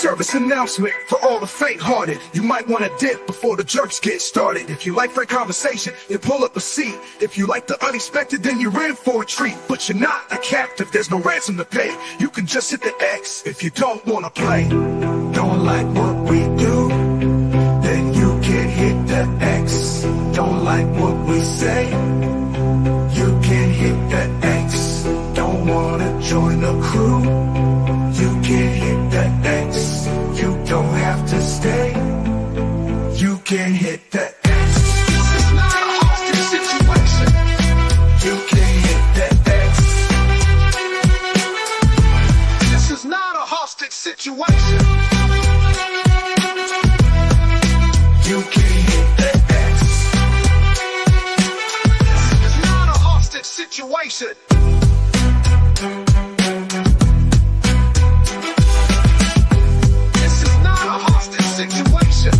service announcement for all the faint-hearted. You might want to dip before the jerks get started. If you like frank conversation, then pull up a seat. If you like the unexpected, then you're in for a treat. But you're not a captive, there's no ransom to pay. You can just hit the X if you don't want to play. Don't like what we do, then you can hit the X. Don't like what we say, you can hit the X. Don't want to join the crew, you can hit the X. You don't have to stay, you can hit the X. This is not a hostage situation, you can hit the X. This is not a hostage situation, you can hit the X. This is not a hostage situation. Situation. This is not a hostage situation.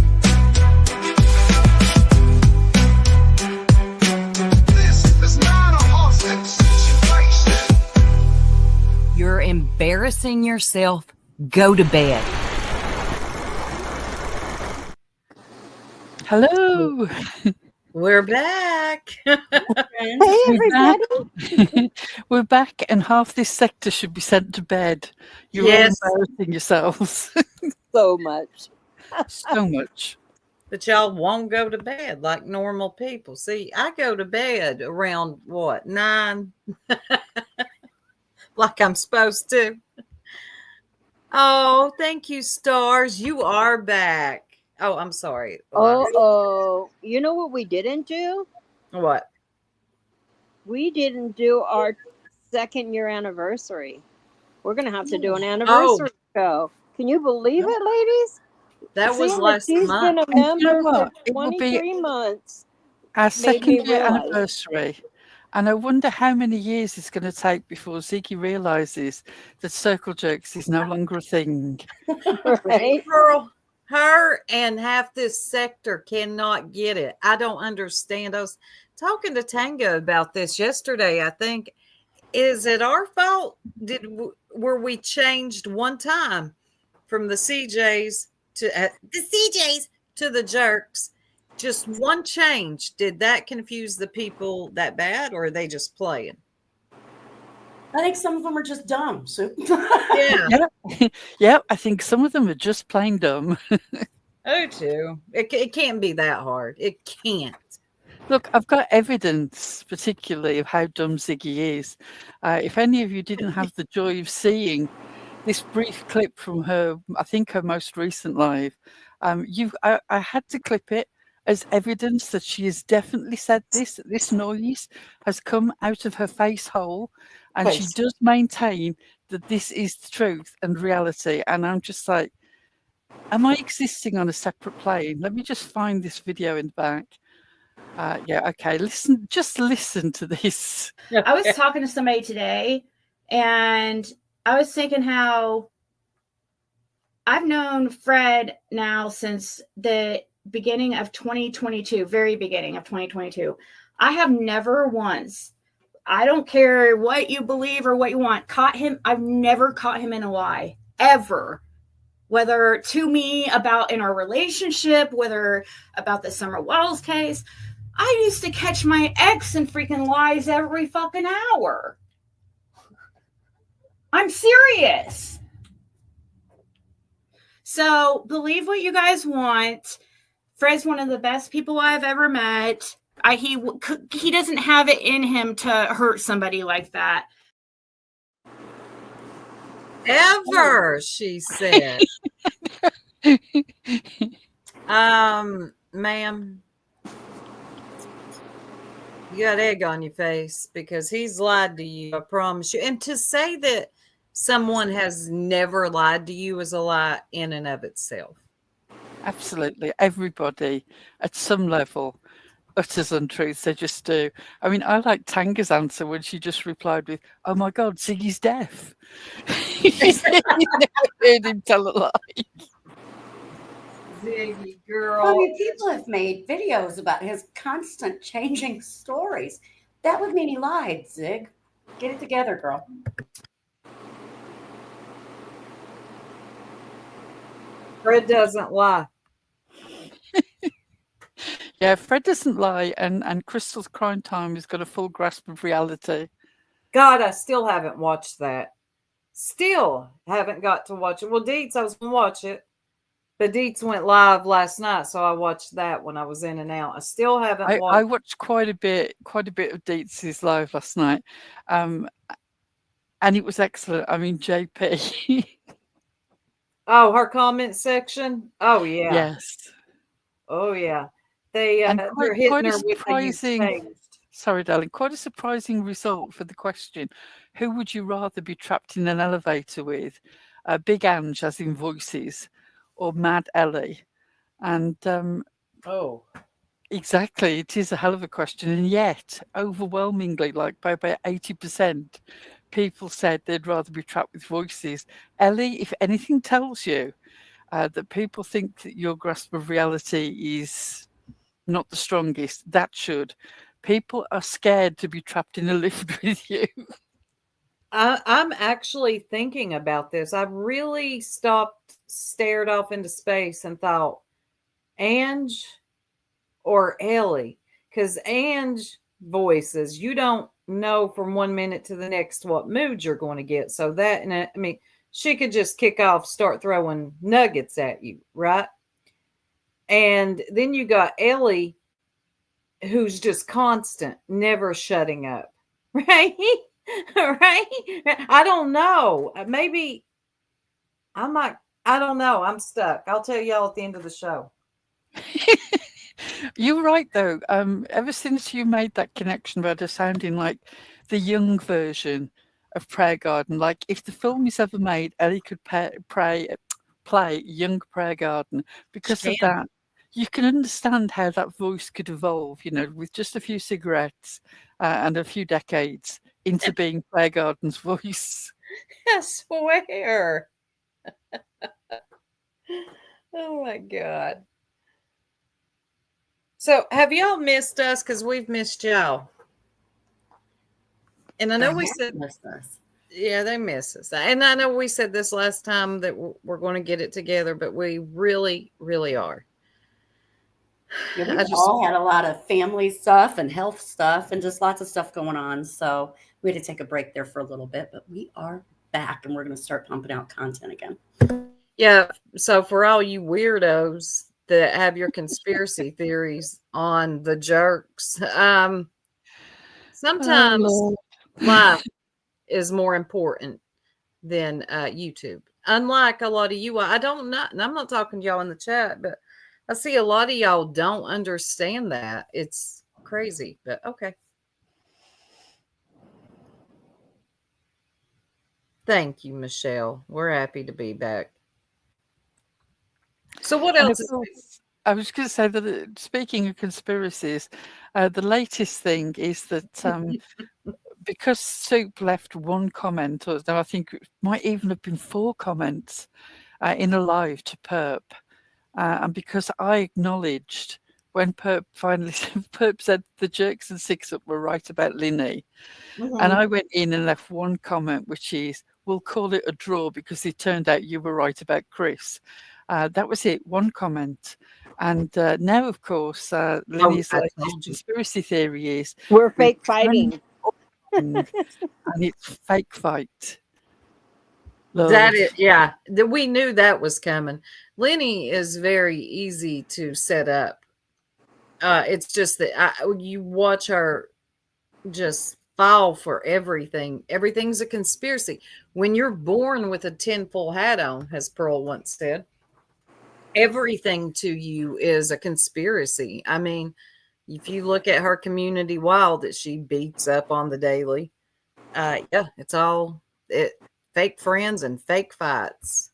You're embarrassing yourself. Go to bed. Hello. We're back. Hey, everybody. We're back, and half this sector should be sent to bed. You're all embarrassing yourselves. So much. So much. But y'all won't go to bed like normal people. See, I go to bed around what, 9? Like I'm supposed to. Oh, thank you, Stars. You are back. Oh, I'm sorry. Oh, you know what we didn't do? What? We didn't do our 2nd-year anniversary. We're going to have to do an anniversary show. Can you believe it, ladies? That was last month. She's been a member for It will 23 months. Our Made me 2nd-year realize. anniversary. And I wonder how many years it's going to take before Ziggy realizes that circle jerks is no longer a thing. Right? Girl, her and half this sector cannot get it. I don't understand. I was talking to Tango about this yesterday. I think, is it our fault? Were we changed one time from the CJs to the jerks? Just one change. Did that confuse the people that bad, or are they just playing? I think some of them are just dumb. So Yeah. Yeah, I think some of them are just plain dumb. Oh, too. It can't be that hard. It can't. Look, I've got evidence, particularly, of how dumb Ziggy is. If any of you didn't have the joy of seeing this brief clip from her, I think her most recent live, I had to clip it as evidence that she has definitely said this. This noise has come out of her face hole, and she does maintain that this is the truth and reality. And I'm just like, am I existing on a separate plane? Let me just find this video in the back. Yeah, okay. Just listen to this. I was talking to somebody today, and I was thinking how I've known Fred now since the beginning of 2022, very beginning of 2022. I have never once, I don't care what you believe or what you want, caught him. I've never caught him in a lie, ever. Whether to me about in our relationship, whether about the Summer Wells case. I used to catch my ex in freaking lies every fucking hour. I'm serious. So believe what you guys want. Fred's one of the best people I've ever met. He doesn't have it in him to hurt somebody like that. Ever, she said. Ma'am, you got egg on your face because he's lied to you, I promise you. And to say that someone has never lied to you is a lie in and of itself. Absolutely. Everybody at some level utters untruths. They just do. I mean, I like Tanga's answer when she just replied with, "Oh my God, Ziggy's deaf." You never heard him tell a lie. Ziggy, girl. I mean, people have made videos about his constant changing stories. That would mean he lied, Zig. Get it together, girl. Fred doesn't lie. Yeah, Fred doesn't lie, and Crystal's Crime Time has got a full grasp of reality. God, I still haven't watched that. Still haven't got to watch it. Well, Deets, I was going to watch it, but Deets went live last night, so I watched that when I was in and out. I still haven't I watched. watched quite a bit of Deets' live last night, and it was excellent. I mean, JP. Oh, her comment section. Oh yeah. Yes. Oh yeah. They're hitting quite a her with the surprising. changed. Sorry, darling. Quite a surprising result for the question. Who would you rather be trapped in an elevator with? Big Ange, as in voices, or Mad Ellie? And Oh. exactly, it is a hell of a question. And yet, overwhelmingly, like by about 80%, people said they'd rather be trapped with voices. Ellie, if anything tells you that people think that your grasp of reality is not the strongest, that should. People are scared to be trapped in a lift with you. I'm actually thinking about this. I really stared off into space and thought, Ange or Ellie? Because Ange voices, you don't know from 1 minute to the next what mood you're going to get. So that, and I mean, she could just kick off, start throwing nuggets at you, right? And then you got Ellie, who's just constant, never shutting up, right? Right? I don't know. Maybe I might. I don't know. I'm stuck. I'll tell y'all at the end of the show. You're right, though. Ever since you made that connection about her sounding like the young version of Prayer Garden, like if the film is ever made, Ellie could play young Prayer Garden. Because of that, you can understand how that voice could evolve, with just a few cigarettes and a few decades into being Prayer Garden's voice. I swear. Oh my God. So have y'all missed us? Because we've missed y'all. And I know we said missed us. Yeah, they miss us. And I know we said this last time that we're going to get it together, but we really, really are. Yeah, we all had a lot of family stuff and health stuff and just lots of stuff going on. So we had to take a break there for a little bit, but we are back and we're going to start pumping out content again. Yeah. So for all you weirdos that have your conspiracy theories on the jerks, sometimes life is more important than YouTube. Unlike a lot of you, I don't know, and I'm not talking to y'all in the chat, but I see a lot of y'all don't understand that. It's crazy, but okay. Thank you, Michelle. We're happy to be back. So what else? I was going to say that speaking of conspiracies, the latest thing is that because Soup left one comment, or I think it might even have been 4 comments in a live to Perp, and because I acknowledged when Perp said the jerks and Six Up were right about Linny, and I went in and left one comment, which is, we'll call it a draw because it turned out you were right about Chris. That was it, one comment. And now, of course, Linny's latest conspiracy theory is we're fake fighting. And it's fake fight. Love. That is, yeah. We knew that was coming. Lenny is very easy to set up. It's just that you watch her just fall for everything. Everything's a conspiracy. When you're born with a tinfoil hat on, as Pearl once said, everything to you is a conspiracy. I mean, if you look at her community wild that she beats up on the daily, yeah, it's all fake friends and fake fights.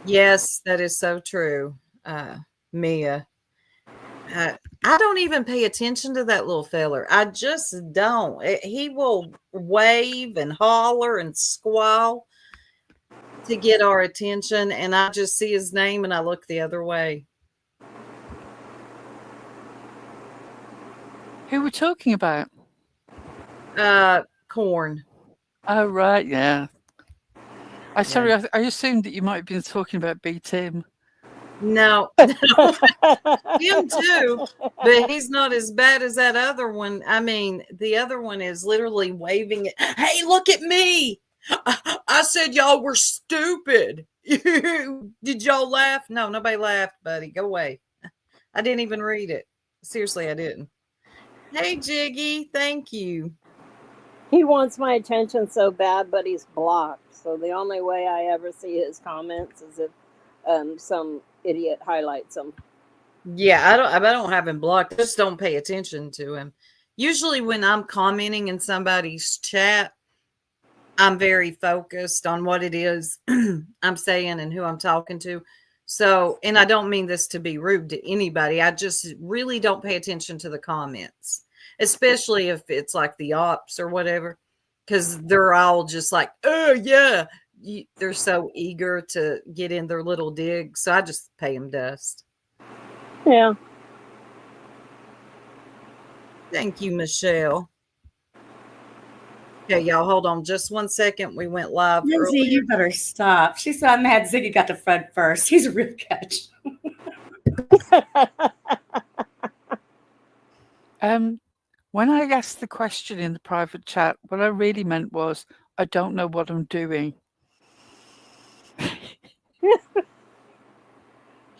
Yes, that is so true, Mia. I don't even pay attention to that little feller. I just don't. He will wave and holler and squall to get our attention, and I just see his name and I look the other way. Who we're talking about? Corn. Oh, right, yeah. I assumed that you might have been talking about B. Tim. No, him too, but he's not as bad as that other one. I mean, the other one is literally waving it. Hey, look at me. I said y'all were stupid. Did y'all laugh? No, nobody laughed, buddy. Go away. I didn't even read it. Seriously, I didn't. Hey, Jiggy, thank you. He wants my attention so bad, but he's blocked. So the only way I ever see his comments is if some idiot highlights them. Yeah, I don't have him blocked. Just don't pay attention to him. Usually when I'm commenting in somebody's chat, I'm very focused on what it is I'm saying and who I'm talking to. So, and I don't mean this to be rude to anybody. I just really don't pay attention to the comments, especially if it's like the ops or whatever, because they're all just like, oh, yeah. They're so eager to get in their little dig. So I just pay them dust. Yeah. Thank you, Michelle. Okay, y'all, hold on just 1 second. We went live Lindsay, earlier. you better stop. She said I'm mad Ziggy got to Fred first. He's a real catch. When I asked the question in the private chat, what I really meant was, I don't know what I'm doing.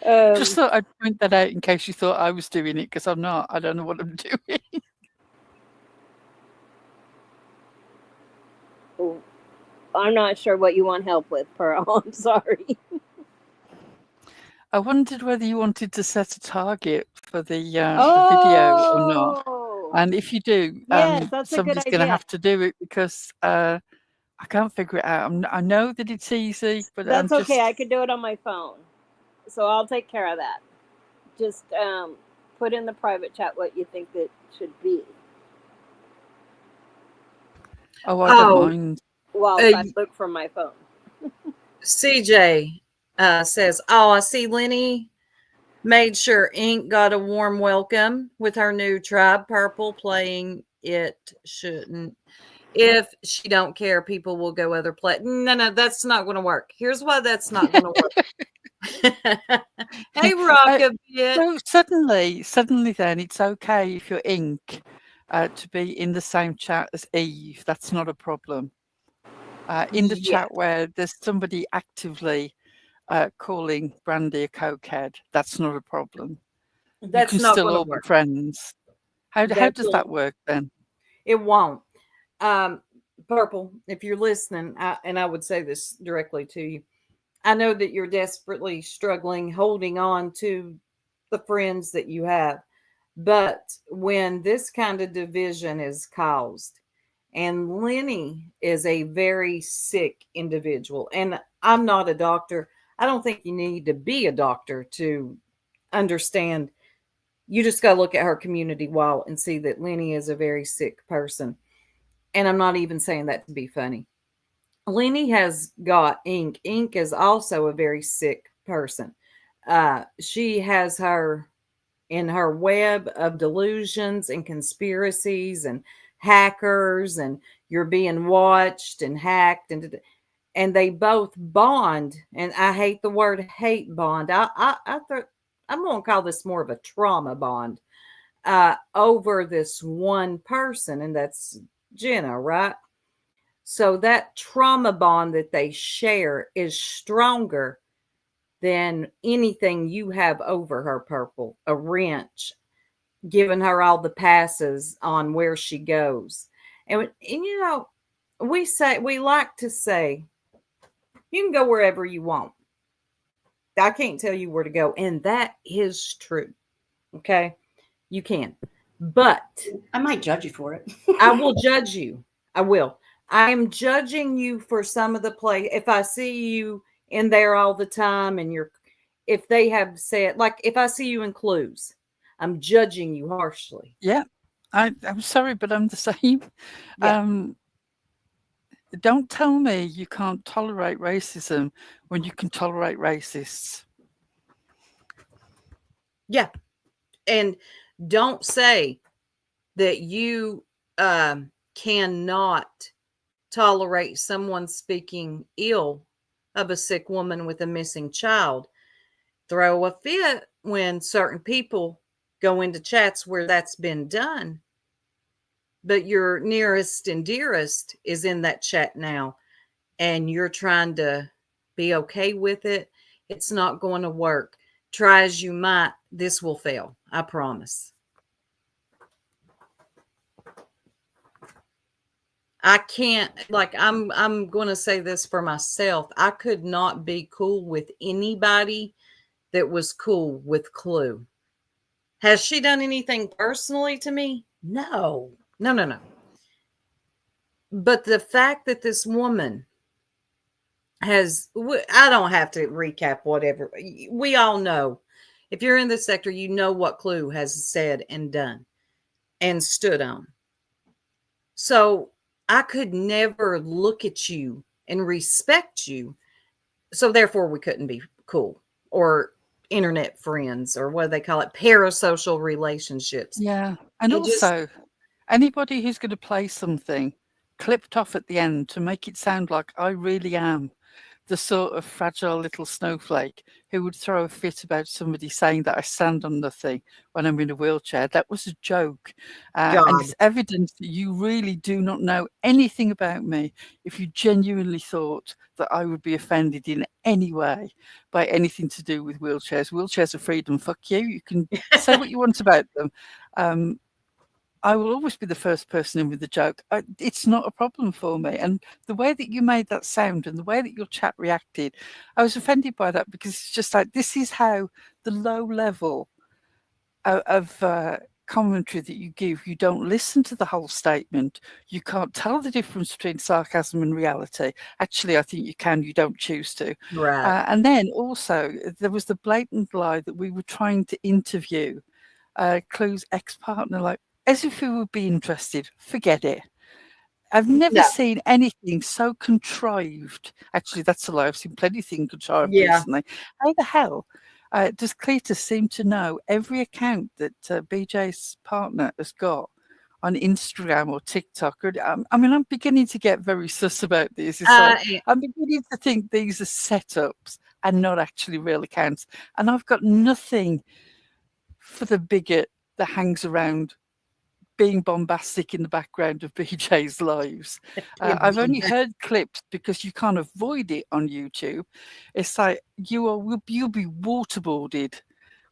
Just thought I'd point that out in case you thought I was doing it, because I'm not. I don't know what I'm doing. I'm not sure what you want help with, Pearl. I'm sorry. I wondered whether you wanted to set a target for the video or not. And if you do, yes, that's a good somebody's going to idea. have to do it, because I can't figure it out. I know that it's easy, but That's I'm just... okay. I could do it on my phone. So I'll take care of that. Just put in the private chat what you think that should be. Oh, I don't mind. While I look from my phone. CJ says, oh, I see Lenny made sure Ink got a warm welcome with her new Tribe Purple playing. It shouldn't. If she don't care, people will go other play. No, that's not going to work. Here's why that's not going to work. Hey, Rockabit. So suddenly then it's okay if you're Ink to be in the same chat as Eve. That's not a problem. In the chat where there's somebody actively calling Brandy a cokehead, that's not a problem. That's you can not still gonna all work. be friends. How does that work then? It won't. Purple, if you're listening, and I would say this directly to you, I know that you're desperately struggling, holding on to the friends that you have. But when this kind of division is caused, and Lenny is a very sick individual, and I'm not a doctor. I don't think you need to be a doctor to understand. You just got to look at her community wall and see that Lenny is a very sick person. And I'm not even saying that to be funny. Lenny has got Ink. Ink is also a very sick person. She has her in her web of delusions and conspiracies and hackers, and you're being watched and hacked, and they both bond. And I hate the word hate bond. I'm going to call this more of a trauma bond over this one person, and that's Jenna, right? So that trauma bond that they share is stronger than anything you have over her, Purple. A wrench, giving her all the passes on where she goes. And you know, we like to say, you can go wherever you want. I can't tell you where to go. And that is true. Okay. You can. But I might judge you for it. I will judge you. I will. I am judging you for some of the play. If I see you in there all the time and if they have said, like if I see you in Clues, I'm judging you harshly. Yeah. I'm sorry, but I'm the same. Yeah. Don't tell me you can't tolerate racism when you can tolerate racists. Yeah. And don't say that you cannot tolerate someone speaking ill of a sick woman with a missing child. throw a fit when certain people go into chats where that's been done. But your nearest and dearest is in that chat now, and you're trying to be okay with it. It's not going to work. Try as you might, this will fail. I promise. I can't, like, I'm going to say this for myself. I could not be cool with anybody that was cool with Clue. Has she done anything personally to me? No. No, no, no. But the fact that this woman has, I don't have to recap whatever. We all know. If you're in this sector, you know what Clue has said and done and stood on. So I could never look at you and respect you. So therefore, we couldn't be cool or internet friends, or what do they call it? Parasocial relationships. Yeah. And It just, also, anybody who's going to play something clipped off at the end to make it sound like I really am the sort of fragile little snowflake who would throw a fit about somebody saying that I stand on nothing when I'm in a wheelchair. That was a joke. And God. it's evidence that you really do not know anything about me if you genuinely thought that I would be offended in any way by anything to do with wheelchairs. Wheelchairs are freedom. Fuck you. You can say what you want about them. I will always be the first person in with the joke. It's not a problem for me. And the way that you made that sound and the way that your chat reacted, I was offended by that, because it's just like, this is how the low level of commentary that you give, you don't listen to the whole statement. You can't tell the difference between sarcasm and reality. Actually, I think you can. You don't choose to. Right. And then also, there was the blatant lie that we were trying to interview Clue's ex-partner, like, as if we would be interested. Forget it. I've never No. seen anything so contrived. Actually, that's a lie. I've seen plenty of things contrived Yeah. recently. How the hell does Cletus seem to know every account that BJ's partner has got on Instagram or TikTok? I mean, I'm beginning to get very sus about this. It's like, I'm beginning to think these are setups and not actually real accounts. And I've got nothing for the bigot that hangs around being bombastic in the background of BJ's lives. I've only heard clips because you can't avoid it on YouTube. It's like you'll be waterboarded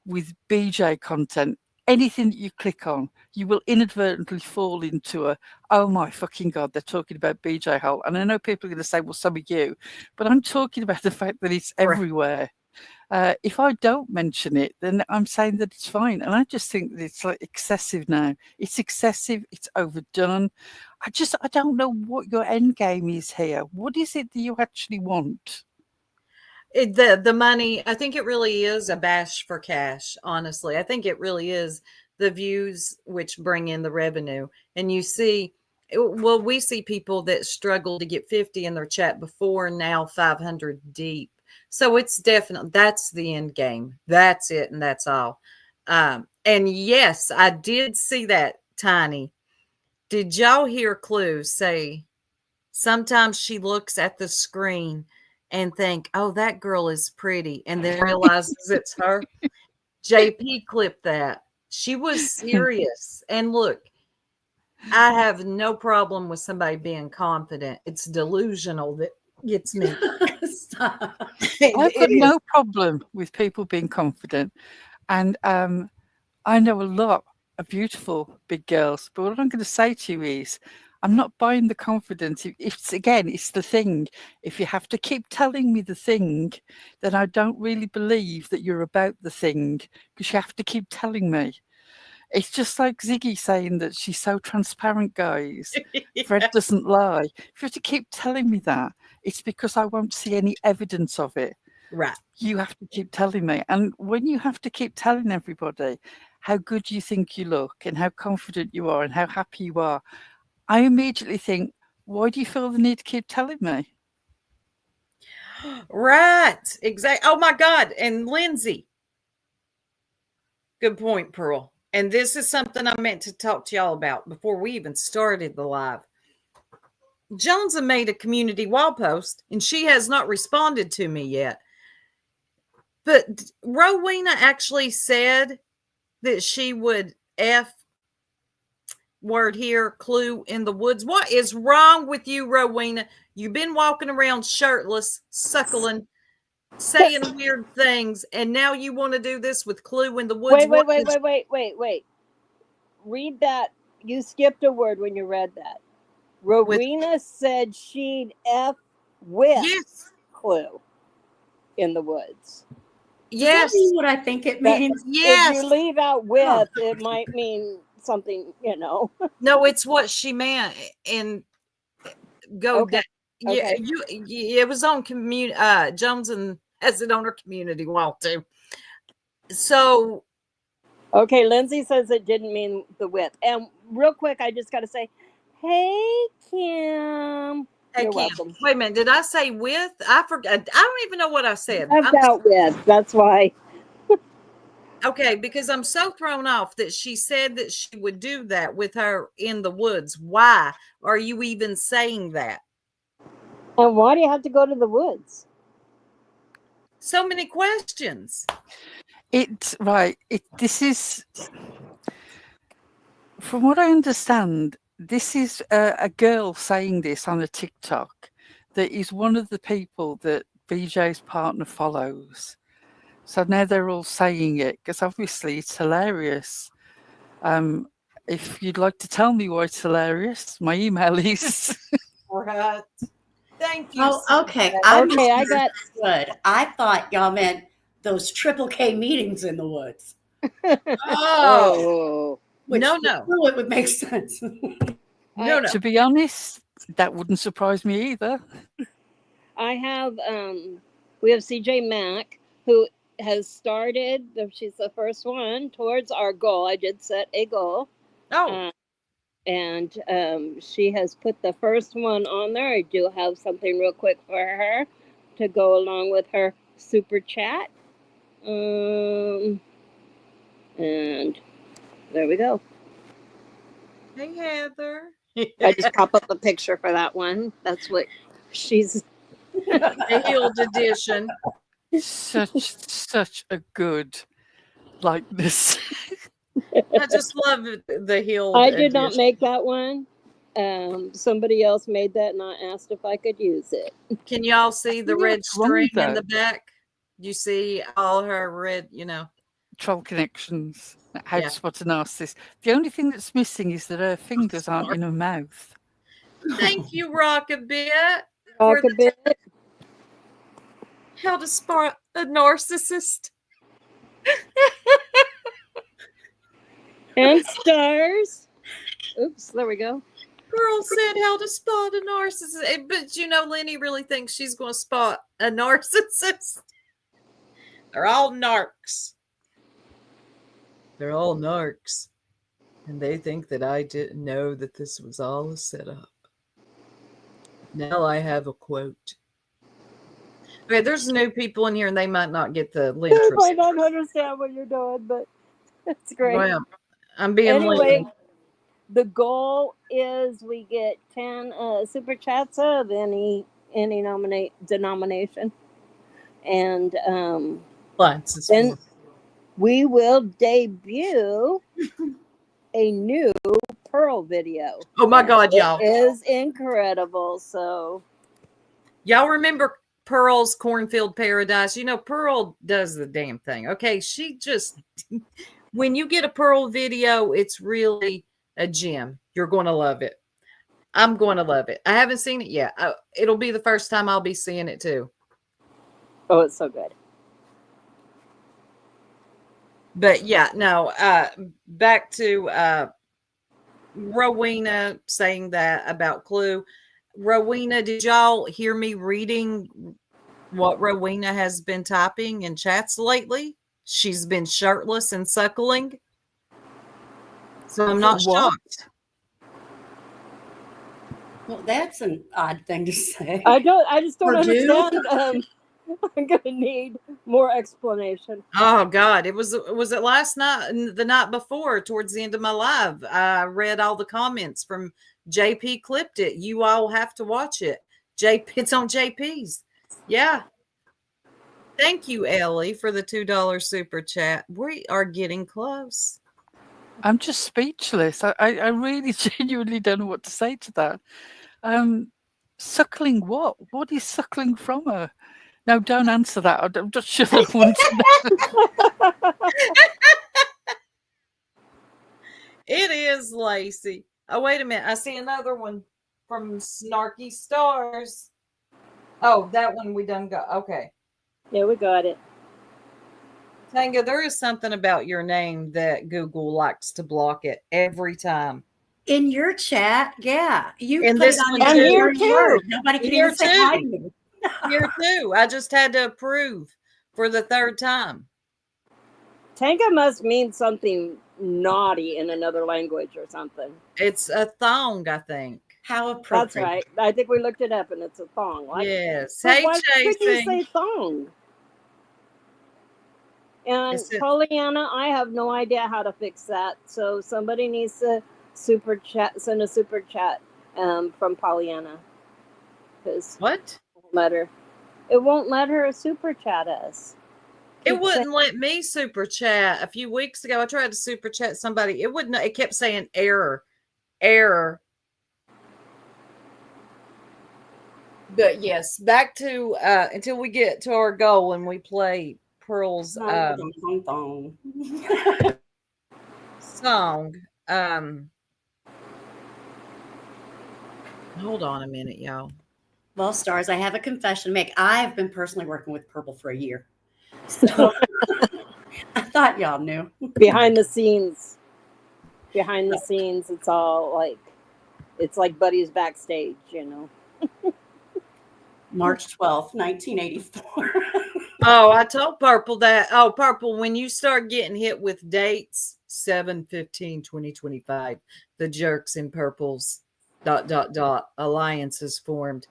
with BJ content. Anything that you click on, you will inadvertently fall into a, oh my fucking God, they're talking about BJ hole. And I know people are going to say, well, so are you. But I'm talking about the fact that it's everywhere. If I don't mention it, then I'm saying that it's fine. And I just think that it's like excessive now. It's excessive. It's overdone. I don't know what your end game is here. What is it that you actually want? The money, I think it really is a bash for cash, honestly. I think it really is the views which bring in the revenue. And you see, well, we see people that struggle to get 50 in their chat before, now 500 deep. So it's definitely, that's the end game. That's it, and that's all. And yes, I did see that, Tiny. Did y'all hear Clue say, sometimes she looks at the screen and think, oh, that girl is pretty, and then realizes it's her? JP clipped that. She was serious. And look, I have no problem with somebody being confident. It's delusional that gets me. I've got no problem with people being confident. And I know a lot of beautiful big girls, but what I'm going to say to you is, I'm not buying the confidence. It's the thing. If you have to keep telling me the thing, then I don't really believe that you're about the thing, because you have to keep telling me. It's just like Ziggy saying that she's so transparent, guys. Fred doesn't lie. If you have to keep telling me that, it's because I won't see any evidence of it. Right. You have to keep telling me. And when you have to keep telling everybody how good you think you look and how confident you are and how happy you are, I immediately think, why do you feel the need to keep telling me? Right. Exactly. Oh my God. And Lindsay. Good point, Pearl. And this is something I meant to talk to y'all about before we even started the live. Jonesy made a community wall post, and she has not responded to me yet. But Rowena actually said that she would word here, clue in the woods. What is wrong with you, Rowena? You've been walking around shirtless, suckling, saying weird things, and now you want to do this with clue in the woods. Wait. Read that. You skipped a word when you read that. Rowena said she'd F with clue in the woods. Does that mean what I think it means? If you leave out with, it might mean something, you know. No, it's what she meant. And go down. Yeah, it was on Jones and has it on her community wall too. So okay, Lindsay says it didn't mean the with. And real quick, I just got to say, hey, Kim. You're welcome. Wait a minute. Did I say with? I forgot. I don't even know what I said. About with. That's why. Okay, because I'm so thrown off that she said that she would do that with her in the woods. Why are you even saying that? And why do you have to go to the woods? So many questions. This is, from what I understand, this is a girl saying this on a TikTok that is one of the people that BJ's partner follows. So now they're all saying it because obviously it's hilarious. If you'd like to tell me why it's hilarious, my email is. Right. Thank you. Oh, okay. I got good. I thought y'all meant those triple K meetings in the woods. Oh, no. It would make sense. No. To be honest, that wouldn't surprise me either. I have, we have CJ Mack, who has started, she's the first one towards our goal. I did set a goal. And she has put the first one on there. I do have something real quick for her to go along with her super chat. And there we go. Hey, Heather. I just pop up a picture for that one. That's what she's. A healed edition. Such a good likeness. I just love the healed. I did not make that one. Somebody else made that, and I asked if I could use it. Can y'all see the red string in the back? You see all her red, Troll connections. How to spot a narcissist. The only thing that's missing is that her fingers aren't in her mouth. Thank you, Rockabit. How to spot a narcissist. And stars. Oops, there we go. Girl said how to spot a narcissist. But Lenny really thinks she's going to spot a narcissist. They're all narcs. They're all narcs. And they think that I didn't know that this was all a setup. Now I have a quote. Okay, there's new people in here and they might not get the link. I don't understand what you're doing, but it's great. Well, I'm being anyway, the goal is we get 10 super chats of any denomination. And then we will debut a new Pearl video. Oh my God, y'all. It is incredible. So y'all remember Pearl's Cornfield Paradise? Pearl does the damn thing. Okay, she just, when you get a Pearl video, it's really a gem. You're going to love it. I'm going to love it. I haven't seen it yet. It'll be the first time I'll be seeing it too. Oh, it's so good. But yeah, no, back to Rowena saying that about Clue. Rowena, did y'all hear me reading what Rowena has been typing in chats lately? She's been shirtless and suckling. So I'm not shocked. Well, that's an odd thing to say. I just don't understand. I'm gonna need more explanation. Oh God, was it last night, the night before, towards the end of my live? I read all the comments from JP. Clipped it. You all have to watch it. It's on JP's. Yeah. Thank you, Ellie, for the $2 super chat. We are getting close. I'm just speechless. I really genuinely don't know what to say to that. Suckling what? What is suckling from her? No, don't answer that. I'm just sure I want to know. It is Lacey. Oh, wait a minute. I see another one from Snarky Stars. Oh, that one we done got. Okay. Yeah, we got it. Tanga, there is something about your name that Google likes to block it every time. In your chat, yeah. You In put this it on one your too. Here too. word. Nobody can Here even say hi to too. me. Here too. I just had to approve for the third time. Tanga must mean something naughty in another language or something. It's a thong, I think. How appropriate. That's right. I think we looked it up, and it's a thong. Yes. But Hey, why could you Chasing. say thong? And Is it- Pollyanna, I have no idea how to fix that. So somebody needs to send a super chat from Pollyanna. Because What? it won't let her super chat us. It wouldn't let me super chat. A few weeks ago, I tried to super chat somebody. It wouldn't. It kept saying error. But yes, back to until we get to our goal and we play Pearl's Thong. song. Hold on a minute, y'all. Well, stars, I have a confession to make. I've been personally working with Purple for a year. So I thought y'all knew. Behind the scenes, it's all like, it's like buddies backstage, you know. March 12th, 1984. Oh, I told Purple that. Oh, Purple, when you start getting hit with dates, 7/15/2025, the Jerks in Purple's ... alliance is formed.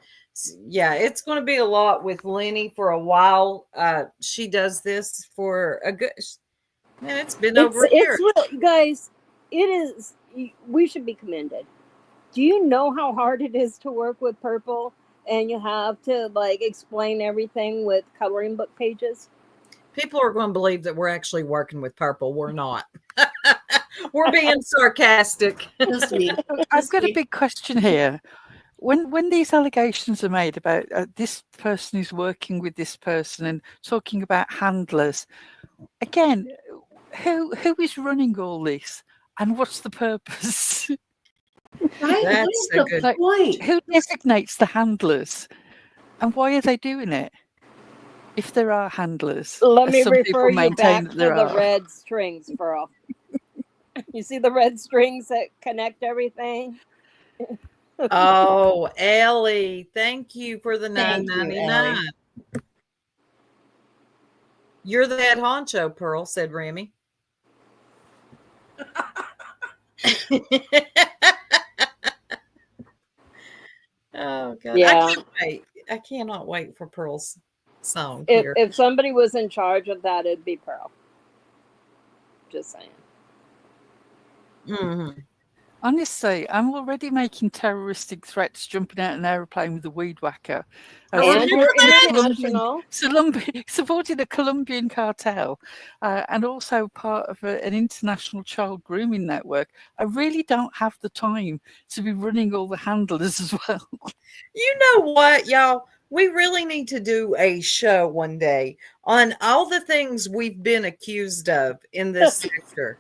Yeah, it's going to be a lot with Lenny for a while. She does this for a good... Man, it's been over a year. Guys, it is... We should be commended. Do you know how hard it is to work with Purple? And you have to like explain everything with coloring book pages. People are going to believe that we're actually working with Purple. We're not. We're being sarcastic. Just me. I've got a big question here. When these allegations are made about this person is working with this person and talking about handlers, again, who is running all this and what's the purpose? Right? That's What is a the good point? Who designates the handlers and why are they doing it? If there are handlers, let me some refer people you back maintain to that there the are. red strings, Pearl. You see the red strings that connect everything? Oh, Ellie, thank you for the Thank you, $9.99. Ellie. You're the head honcho, Pearl, said Remy. Oh God. Yeah. I can't wait. I cannot wait for Pearl's song If here. if somebody was in charge of that, it'd be Pearl. Just saying. Mm-hmm. Honestly, I'm already making terroristic threats jumping out an aeroplane with a weed whacker. And we're international. Supporting a Colombian cartel and also part of an international child grooming network. I really don't have the time to be running all the handlers as well. You know what, y'all? We really need to do a show one day on all the things we've been accused of in this sector.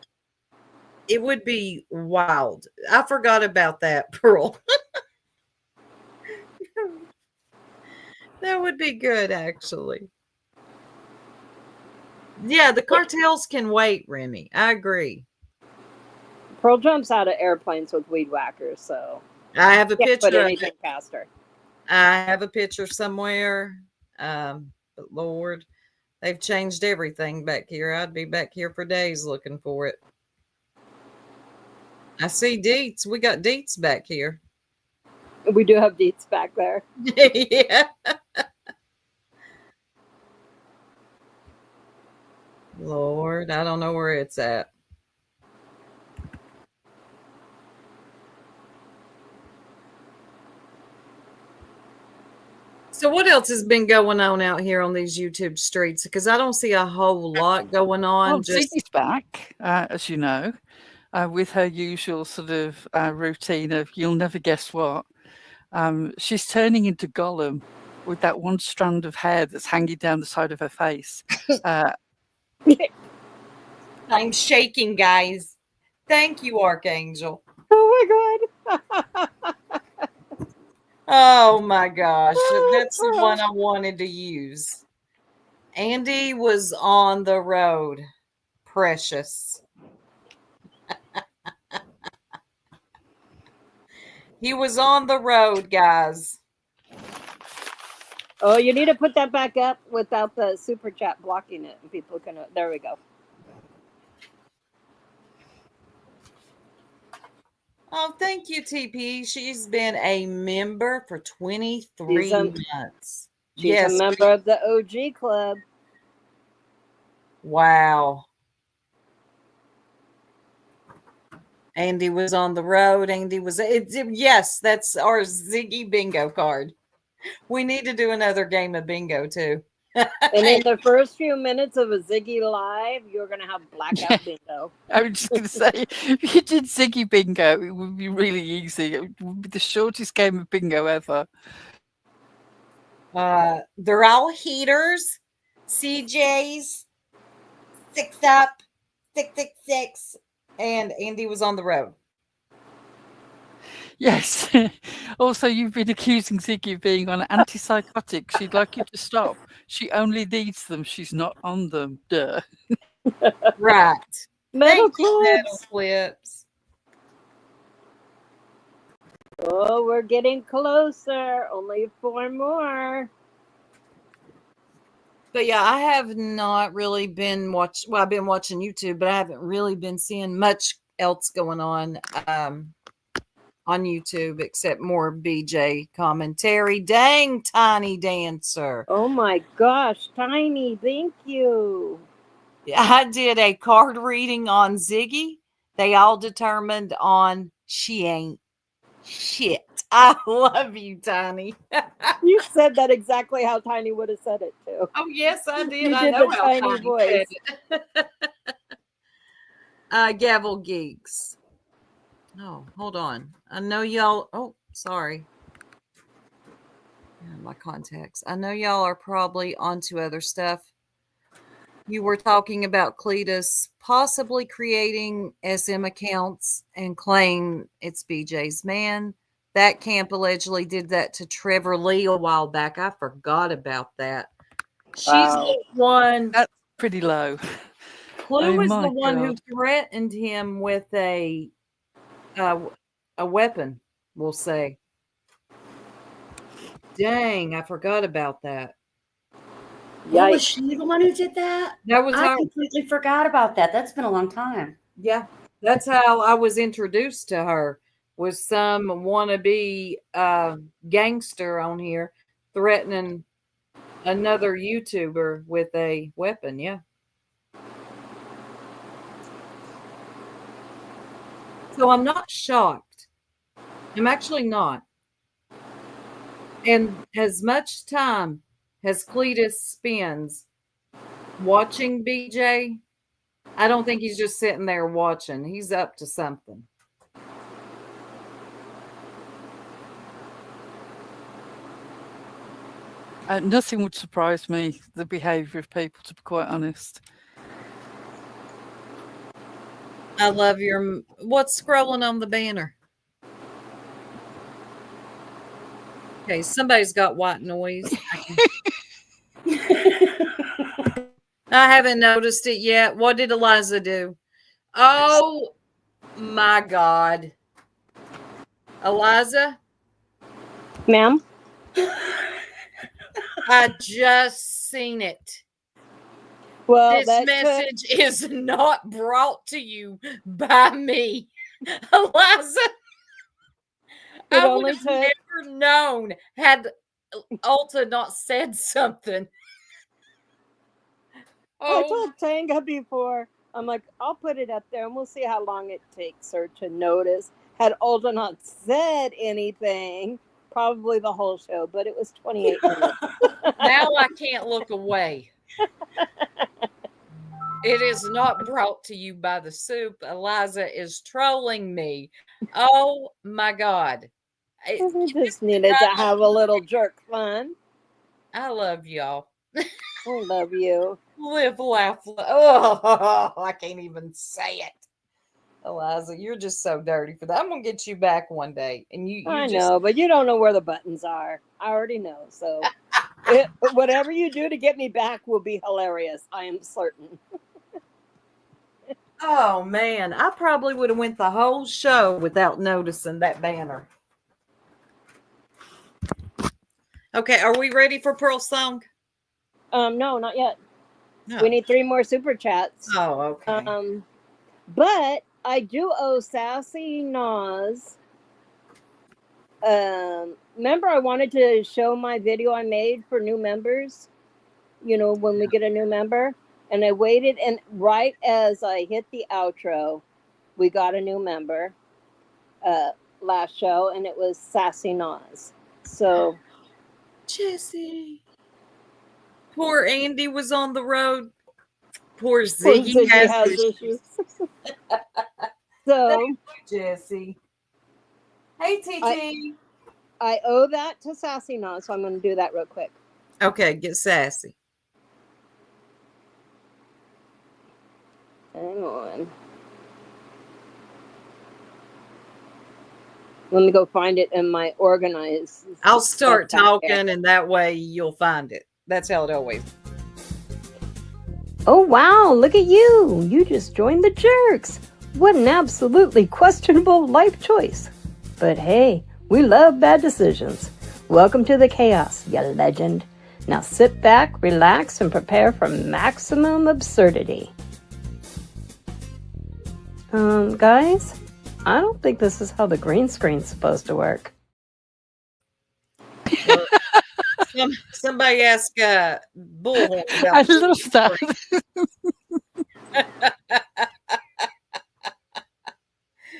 It would be wild. I forgot about that, Pearl. That would be good, actually. Yeah, the cartels can wait, Remy. I agree. Pearl jumps out of airplanes with weed whackers, so I have a picture put of anything it. past her. I have a picture somewhere. But Lord, they've changed everything back here. I'd be back here for days looking for it. I see Deets. We got Deets back here. We do have Deets back there. Yeah. Lord, I don't know where it's at. So what else has been going on out here on these YouTube streets? Because I don't see a whole lot going on. Well, Ziggy's back, as you know, with her usual sort of routine of you'll never guess what. She's turning into Gollum with that one strand of hair that's hanging down the side of her face. I'm shaking, guys. Thank you, Archangel. Oh my God. Oh my gosh. That's the one I wanted to use. Andy was on the road. Precious. He was on the road, guys. Oh, you need to put that back up without the super chat blocking it. People can. There we go. Oh, thank you, TP. She's been a member for 23 months. She's a member of the OG club. Wow. Andy was on the road. Andy was, yes, that's our Ziggy bingo card. We need to do another game of bingo too. And in the first few minutes of a Ziggy live, you're going to have blackout bingo. I was just going to say, if you did Ziggy bingo, it would be really easy. It would be the shortest game of bingo ever. They're all heaters, CJs, 6 up, 666, and Andy was on the road. Yes. Also, you've been accusing Ziggy of being on antipsychotics. She'd like you to stop. She only needs them. She's not on them. Duh. Right. Metal clips. Oh, we're getting closer. Only 4 more. But yeah, I have not really been watching. Well, I've been watching YouTube, but I haven't really been seeing much else going on YouTube except more BJ commentary. Dang, Tiny Dancer. Oh my gosh, Tiny, thank you. I did a card reading on Ziggy. They all determined on she ain't shit. I love you, Tiny. You said that exactly how Tiny would have said it too. Oh, yes, I did. You I did know the how Tiny voice. said it. Gavel Geeks. Oh, hold on. I know y'all. Oh, sorry. My contacts. I know y'all are probably onto other stuff. You were talking about Cletus possibly creating SM accounts and claim it's BJ's man. That camp allegedly did that to Trevor Lee a while back. I forgot about that. She's the one. That's pretty low. Clue is the one who threatened him with a weapon, we'll say. Dang, I forgot about that. Yeah, was she the one who did that? That was I completely forgot about that. That's been a long time. Yeah, that's how I was introduced to her. Was some wannabe gangster on here threatening another YouTuber with a weapon? Yeah. So I'm not shocked. I'm actually not. And as much time as Cletus spends watching BJ, I don't think he's just sitting there watching. He's up to something. Nothing would surprise me, the behaviour of people, to be quite honest. I love your... What's scrolling on the banner? Okay, somebody's got white noise. I haven't noticed it yet. What did Eliza do? Oh, my God. Eliza? Ma'am? I just seen it. Well, this message is not brought to you by me. Eliza, I would have never known had Ulta not said something. I told Tanga before, I'm like, I'll put it up there and we'll see how long it takes her to notice. Had Ulta not said anything, probably the whole show, but it was 28 minutes. Now I can't look away. It is not brought to you by the soup. Eliza is trolling me. Oh my God. I just needed to have a little jerk fun. I love y'all. I love you. Live, laugh. Oh, I can't even say it. Eliza, you're just so dirty for that. I'm going to get you back one day. And I know, but you don't know where the buttons are. I already know. So whatever you do to get me back will be hilarious. I am certain. Oh man, I probably would have went the whole show without noticing that banner. Okay, are we ready for Pearl's song? No, not yet. No. We need 3 more super chats. Oh, okay. But I do owe Sassy Nas. Remember I wanted to show my video I made for new members? You know, when we get a new member? And I waited, and right as I hit the outro, we got a new member last show, and it was Sassy Nas. So, Jesse. Poor Andy was on the road. Poor Ziggy has issues. So, Jesse. Hey, TT. I owe that to Sassy Nas, so I'm going to do that real quick. Okay, get sassy. Hang on. Let me go find it in my organized. I'll start talking, and that way you'll find it. That's how it always. Oh, wow. Look at you. You just joined the Jerks. What an absolutely questionable life choice. But hey, we love bad decisions. Welcome to the chaos, you legend. Now sit back, relax, and prepare for maximum absurdity. Guys, I don't think this is how the green screen's supposed to work. Somebody ask Bullhorn about I love that.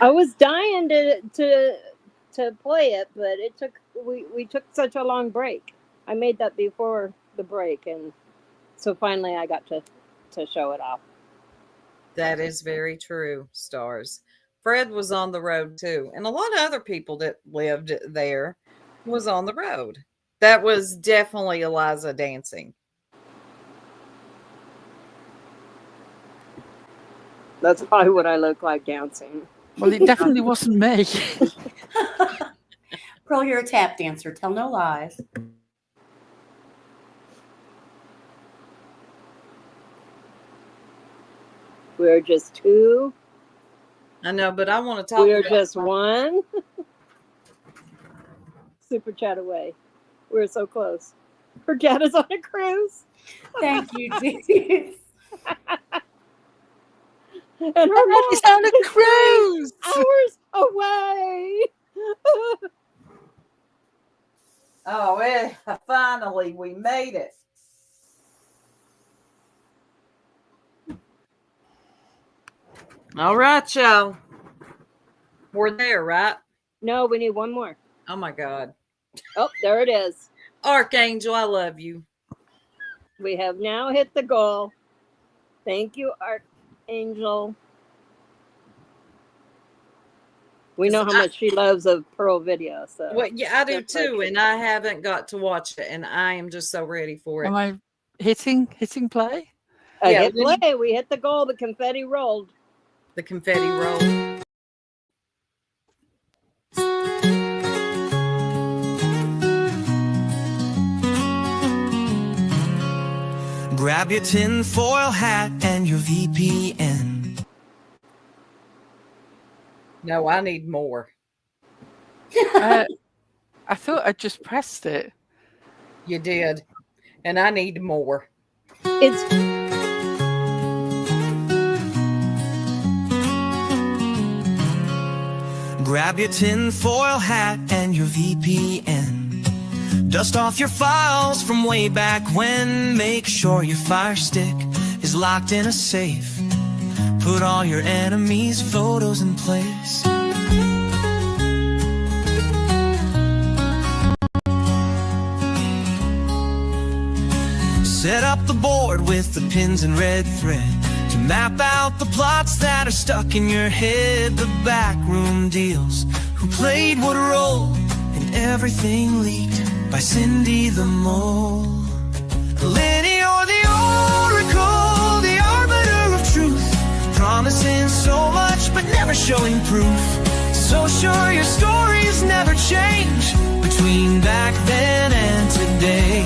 I was dying to play it, but it took we took such a long break. I made that before the break, and so finally I got to show it off. That is very true, Stars. Fred was on the road too, and a lot of other people that lived there was on the road. That was definitely Eliza dancing. That's probably what I look like dancing. Well, it definitely wasn't me. Pearl, you're a tap dancer. Tell no lies. We're just 2. I know, but I want to talk. We're just 1. Super chat away. We're so close. Her dad is on a cruise. Thank you, Jesus. And her mom is on a cruise. Hours away. Oh, finally, we made it. All right, y'all. We're there, right? No, we need 1 more. Oh, my God. Oh, there it is. Archangel, I love you. We have now hit the goal. Thank you, Archangel. We know how much she loves a Pearl video. So Well, yeah, I do too, and I haven't got to watch it, and I am just so ready for it. Am I hitting play? I hit play. We hit the goal. The confetti rolled. The confetti roll. Grab your tinfoil hat and your VPN. No, I need more. I thought I just pressed it. You did. And I need more. It's Grab your tinfoil hat and your VPN. Dust off your files from way back when. Make sure your Fire Stick is locked in a safe. Put all your enemies' photos in place. up the board with the pins and red thread to map out the plots that are stuck in your head. The backroom deals, who played what role, and everything leaked by Cindy the Mole. Lenny or the oracle, the arbiter of truth, promising so much but never showing proof. So sure your stories never change between back then and today,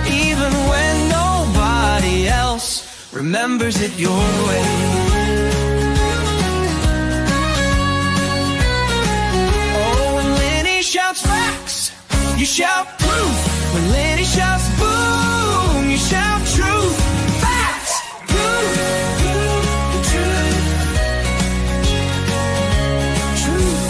even when nobody else remembers it your way. Oh, when Lenny shouts facts, you shout proof. When Lenny shouts boom, you shout truth. Facts, proof, truth, truth.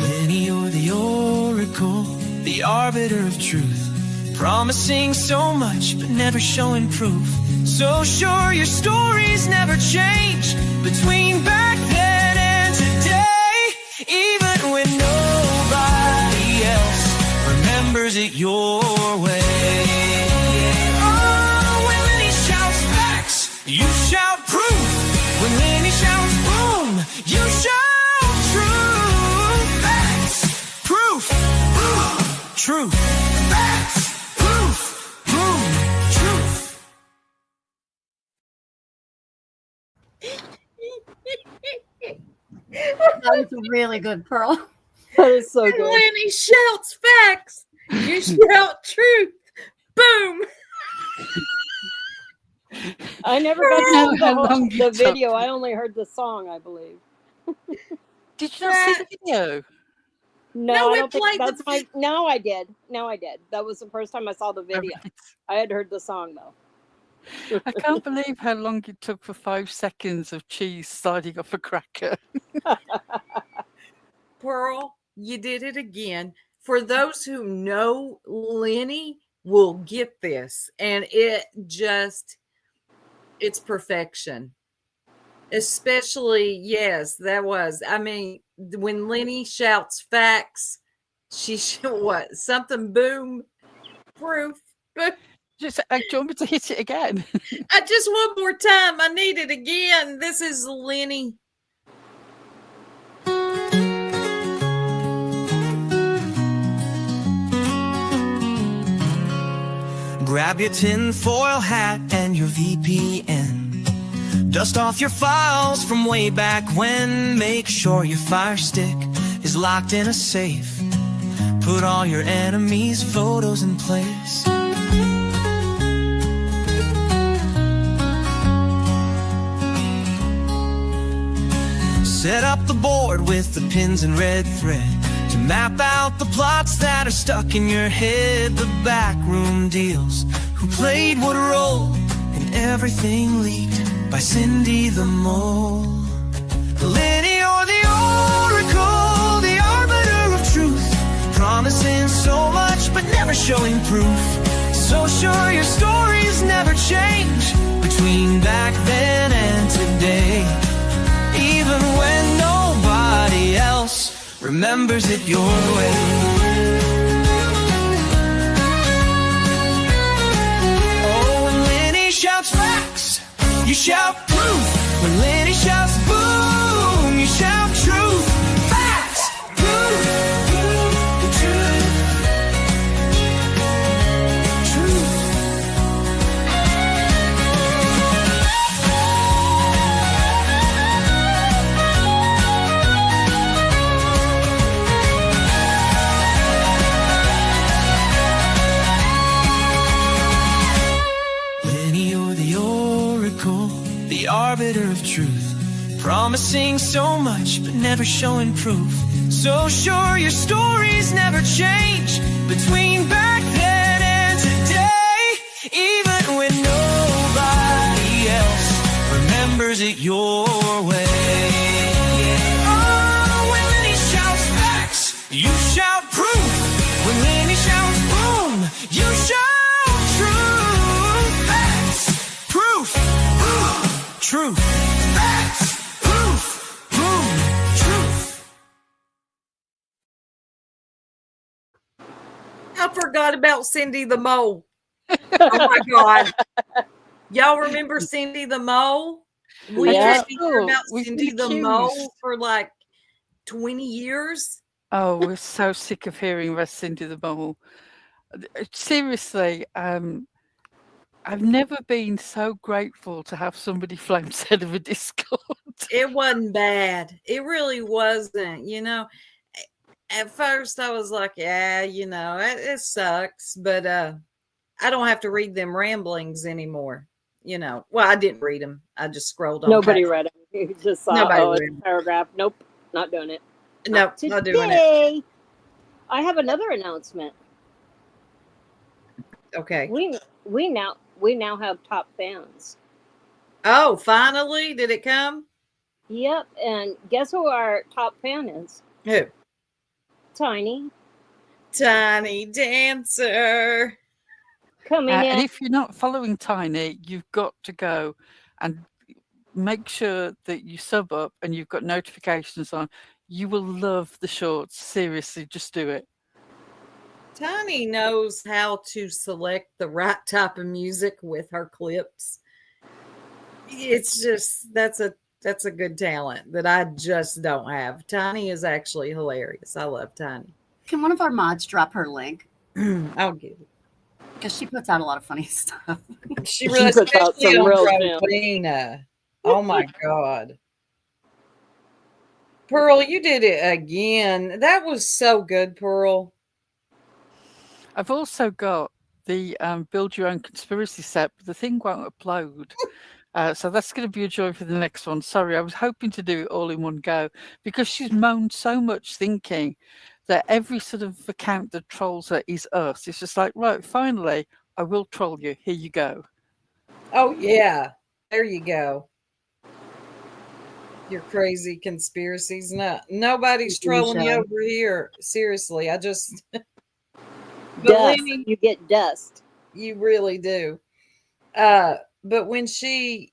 Lenny or the oracle, the arbiter of truth, promising so much but never showing proof. So sure your stories never change between back then and today, even when nobody else remembers it your way. Oh, when Lenny shouts facts, you shout proof. When Lenny shouts boom, you shout truth. Facts, proof, boom, truth. Facts, proof, boom, truth. That was really good, Pearl. That is so When good. Lenny shouts facts, you shout truth. Boom. I never got to How see the, long you the took. video. I only heard the song, I believe. Did you not see the video? No, No, I we don't think played the that's my. No, I did. No, I did. That was the first time I saw the video. I had heard the song though. I can't believe how long it took for 5 seconds of cheese sliding off a cracker. Pearl, you did it again. For those who know Lenny will get this, and it's perfection. Especially, yes, that was. I mean, when Lenny shouts facts, what? Something boom, proof. Just, do you want me to hit it again? I just one more time. I need it again. This is Lenny. Grab your tinfoil hat and your VPN. Dust off your files from way back when. Make sure your Fire Stick is locked in a safe. Put all your enemies' photos in place. Set up the board with the pins and red thread to map out the plots that are stuck in your head. The backroom deals, who played what role, and everything leaked by Cindy the Mole. Lenny or the oracle, the arbiter of truth, promising so much but never showing proof. So sure your stories never change between back then and today, even when nobody else remembers it your way. Oh, when Lenny shouts facts, you shout proof. When Lenny shouts boom, you shout truth. Facts, proof, truth, truth. Lenny or the oracle, the arbiter of truth, promising so much but never showing proof. So sure your stories never change between back then and today, even when nobody else remembers it your way. Oh, when Lenny shouts facts, you shout proof. When Lenny shouts boom, you shout truth. I forgot about Cindy the Mole. Oh my God. Y'all remember Cindy the Mole? We Yeah. used to hear about We've Cindy been the accused. Mole for like 20 years. Oh, we're so sick of hearing about Cindy the Mole. Seriously, I've never been so grateful to have somebody flame said of a Discord. It wasn't bad. It really wasn't. At first I was like, yeah, it sucks, but I don't have to read them ramblings anymore. Well, I didn't read them. I just scrolled on. Nobody read it. You just saw, Nobody it's a paragraph. Nope, not doing it. Nope, not doing it. Today, I have another announcement. Okay. We now have top fans. Oh, finally, did it come? Yep, and guess who our top fan is? Who? Tiny Dancer. coming in. And if you're not following Tiny, you've got to go and make sure that you sub up and you've got notifications on. You will love the shorts. Seriously, just do it. Tiny knows how to select the right type of music with her clips. It's just that's a good talent that I just don't have. Tiny is actually hilarious. I love Tiny. Can one of our mods drop her link? I'll get it. Because she puts out a lot of funny stuff. She really puts out especially some on real gems. Rowena. Oh my God. Pearl, you did it again. That was so good, Pearl. I've also got the Build Your Own Conspiracy set, but the thing won't upload. So that's going to be a joy for the next one. Sorry, I was hoping to do it all in one go because she's moaned so much thinking that every sort of account that trolls her is us. It's just like, right, finally, I will troll you. Here you go. Oh, yeah. There you go. Your crazy conspiracies. Nobody's trolling you over here. Seriously, I just... Dust. You get dust. You really do. But when you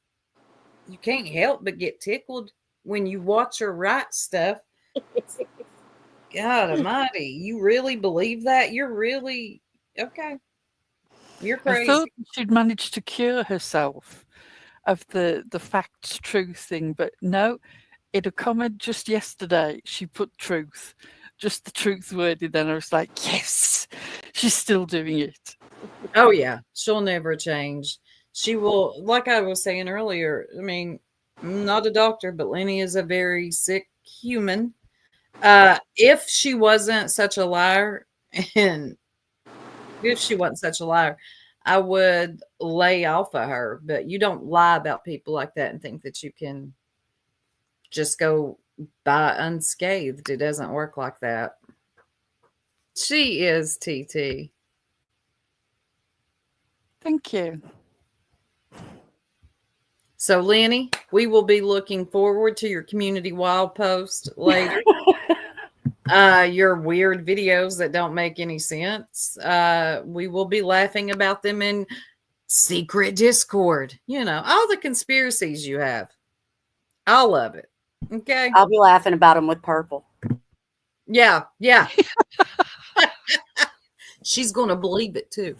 can't help but get tickled when you watch her write stuff. God almighty, you really believe that? You're really okay. You're crazy. I thought she'd managed to cure herself of the facts truth thing, but no, in a comment just yesterday, she put truth, just the truth word in there. And I was like, yes, she's still doing it. Oh yeah, she'll never change. She will, like I was saying earlier, I mean, I'm not a doctor, but Lenny is a very sick human. If she wasn't such a liar, I would lay off of her. But you don't lie about people like that and think that you can just go by unscathed. It doesn't work like that. She is TT. Thank you. So, Lenny, we will be looking forward to your community wild post later. Your weird videos that don't make any sense. We will be laughing about them in secret Discord. All the conspiracies you have. I love it. Okay. I'll be laughing about them with purple. Yeah. She's going to believe it too.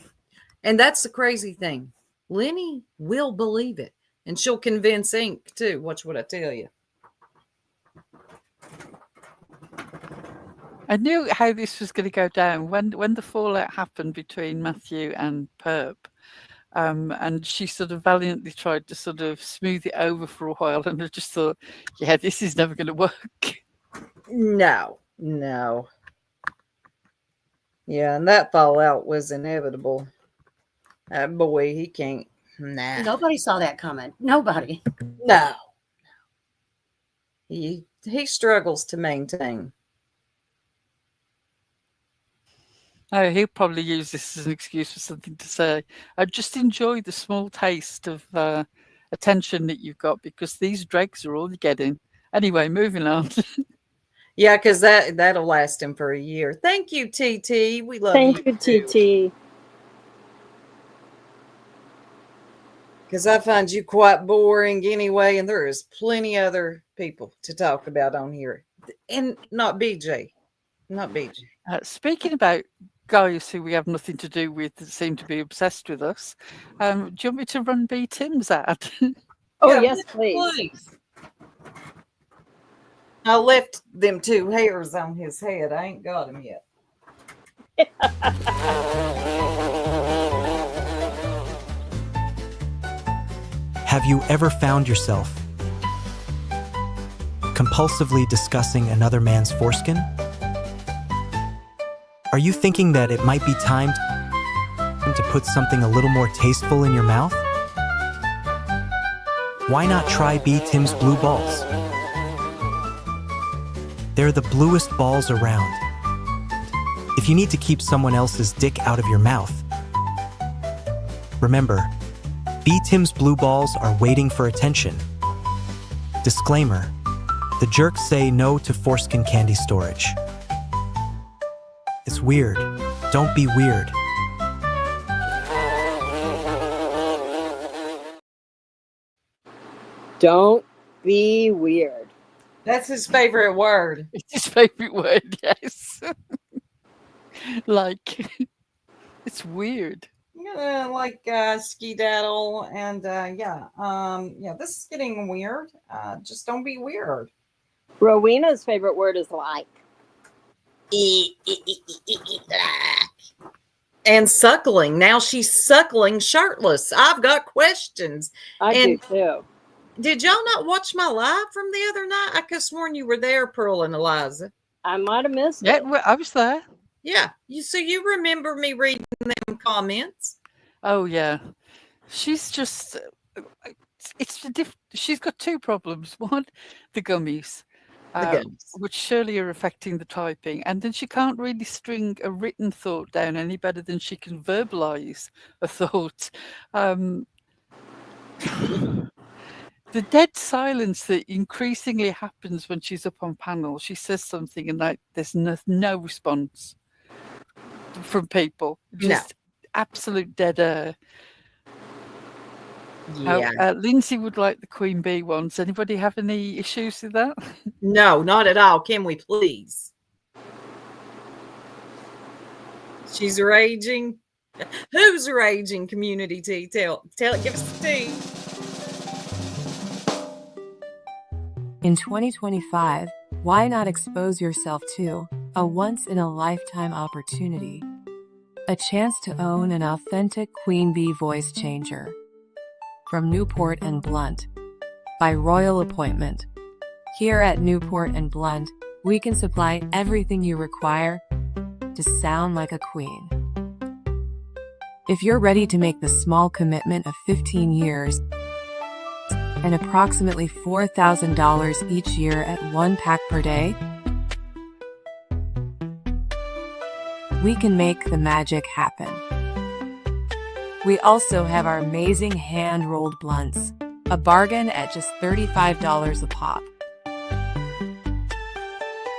And that's the crazy thing. Lenny will believe it. And she'll convince Ink too. Watch what I tell you. I knew how this was going to go down when the fallout happened between Matthew and Perp. And she sort of valiantly tried to sort of smooth it over for a while. And I just thought, yeah, this is never going to work. No. Yeah, and that fallout was inevitable. That boy, he can't. Nah. Nobody saw that coming. Nobody. No. He struggles to maintain. Oh, he'll probably use this as an excuse for something to say. I just enjoy the small taste of attention that you've got because these dregs are all you're getting. Anyway, moving on. Yeah, because that'll last him for a year. Thank you, TT. We love you. Thank you, TT. Because I find you quite boring anyway, and there is plenty other people to talk about on here. And not BJ. Not BG. Speaking about guys who we have nothing to do with that seem to be obsessed with us, do you want me to run B. Tim's ad? Oh, Yeah, yes, please. I left them 2 hairs on his head. I ain't got them yet. Have you ever found yourself compulsively discussing another man's foreskin? Are you thinking that it might be time to put something a little more tasteful in your mouth? Why not try B. Tim's Blue Balls? They're the bluest balls around. If you need to keep someone else's dick out of your mouth, remember, B. Tim's Blue Balls are waiting for attention. Disclaimer: the jerks say no to foreskin candy storage. It's weird. Don't be weird. Don't be weird. That's his favorite word. It's his favorite word, yes. Like, it's weird. Yeah, like skedaddle and this is getting weird. Just don't be weird. Rowena's favorite word is like. And suckling. Now she's suckling shirtless. I've got questions. I do too. Did y'all not watch my live from the other night? I could have sworn you were there, Pearl and Eliza. I might have missed it. Yeah, I was there. Yeah. So you remember me reading them comments? Oh, yeah. She's just... She's got 2 problems. One, the gummies. Which surely are affecting the typing. And then she can't really string a written thought down any better than she can verbalize a thought. The dead silence that increasingly happens when she's up on panel, she says something and there's no response from people. Just absolute dead air. Yeah. Lindsay would like the Queen Bee ones. Anybody have any issues with that? No, not at all. Can we please? She's raging. Who's raging? Community tea. Tell it. Give us the tea. In 2025, why not expose yourself to a once-in-a-lifetime opportunity? A chance to own an authentic Queen Bee voice changer. From Newport and Blunt. By Royal Appointment. Here at Newport and Blunt, we can supply everything you require to sound like a queen. If you're ready to make the small commitment of 15 years and approximately $4,000 each year at 1 pack per day, we can make the magic happen. We also have our amazing hand-rolled blunts, a bargain at just $35 a pop.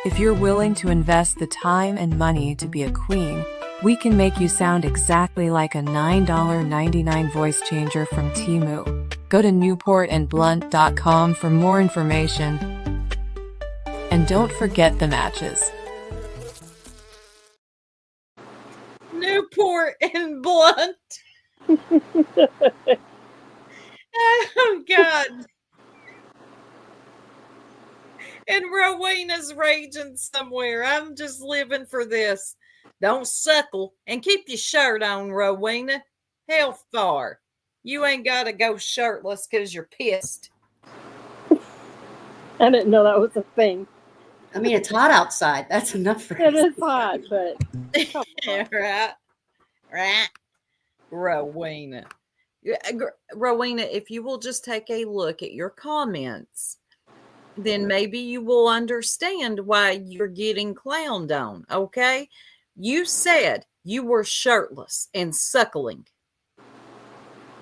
If you're willing to invest the time and money to be a queen, we can make you sound exactly like a $9.99 voice changer from Temu. Go to newportandblunt.com for more information. And don't forget the matches. Newport and Blunt. Oh, God. And Rowena's raging somewhere. I'm just living for this. Don't suckle and keep your shirt on, Rowena. Hell far. You ain't got to go shirtless because you're pissed. I didn't know that was a thing. I mean, it's hot outside. That's enough for It is hot, but... Right. Rowena. Rowena, if you will just take a look at your comments, then maybe you will understand why you're getting clowned on, okay? You said you were shirtless and suckling.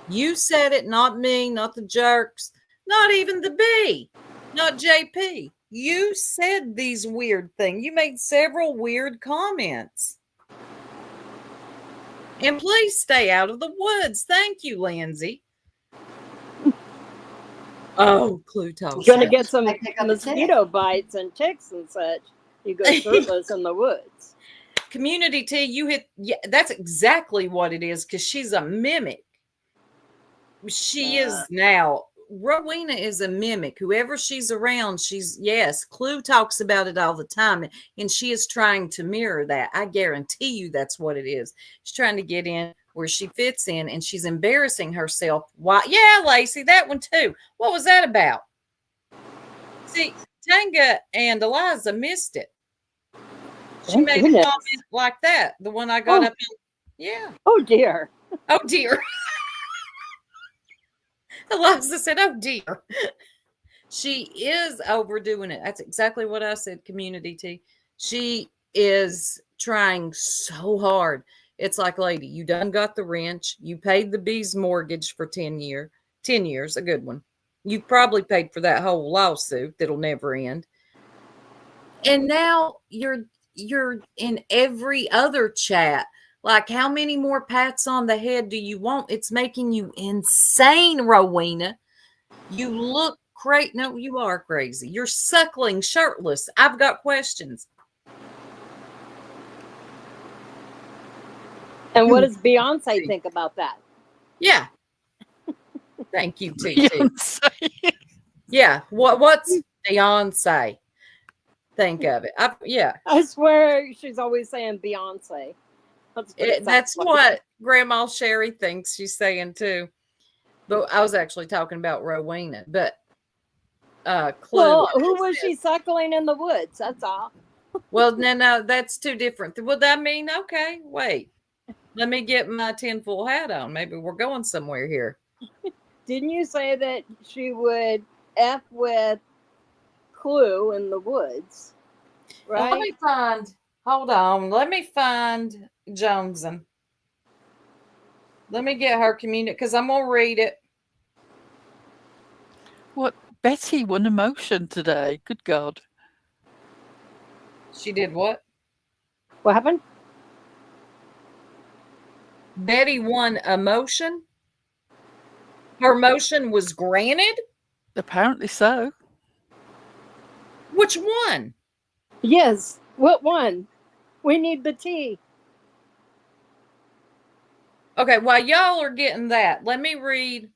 You said it, not me, not the jerks, not even the B, not JP. You said these weird things. You made several weird comments. And please stay out of the woods. Thank you, Lindsay. Oh, Cluto. You're going to get some mosquito bites and ticks and such. You go shirtless in the woods. Community T, you hit, yeah, that's exactly what it is, because she's a mimic. She is now. Rowena is a mimic. Whoever she's around, yes, Clue talks about it all the time, and she is trying to mirror that. I guarantee you that's what it is. She's trying to get in where she fits in, and she's embarrassing herself. Why? Yeah, Lacey, that one too. What was that about? See, Tanga and Eliza missed it. She made a comment like that. The one I got up in. Yeah. Oh, dear. Oh, dear. Eliza said, oh, dear. She is overdoing it. That's exactly what I said, Community T. She is trying so hard. It's like, lady, you done got the wrench. You paid the B's mortgage for 10 years, a good one. You probably paid for that whole lawsuit that'll never end. And now you're in every other chat. Like, how many more pats on the head do you want? It's making you insane, Rowena. You look crazy. No, you are crazy. You're suckling shirtless. I've got questions. And what does Beyonce think about that? Yeah. Thank you, TT. Yeah. What's Beyonce think of it? I swear she's always saying Beyonce. That's what Grandma Sherry thinks she's saying too. But I was actually talking about Rowena. But Clue. Well, who was she suckling in the woods? That's all. Well, no, that's two different. Well, I mean, okay, wait. Let me get my tinfoil hat on. Maybe we're going somewhere here. Didn't you say that she would F with Clue in the woods? Right? Well, let me find Joneson. Let me get her community, because I'm going to read it. What? Betty won emotion today. Good God. She did what? What happened? Betty won a motion? Her motion was granted? Apparently so. Which one? Yes. What one? We need the tea. Okay, while y'all are getting that, let me read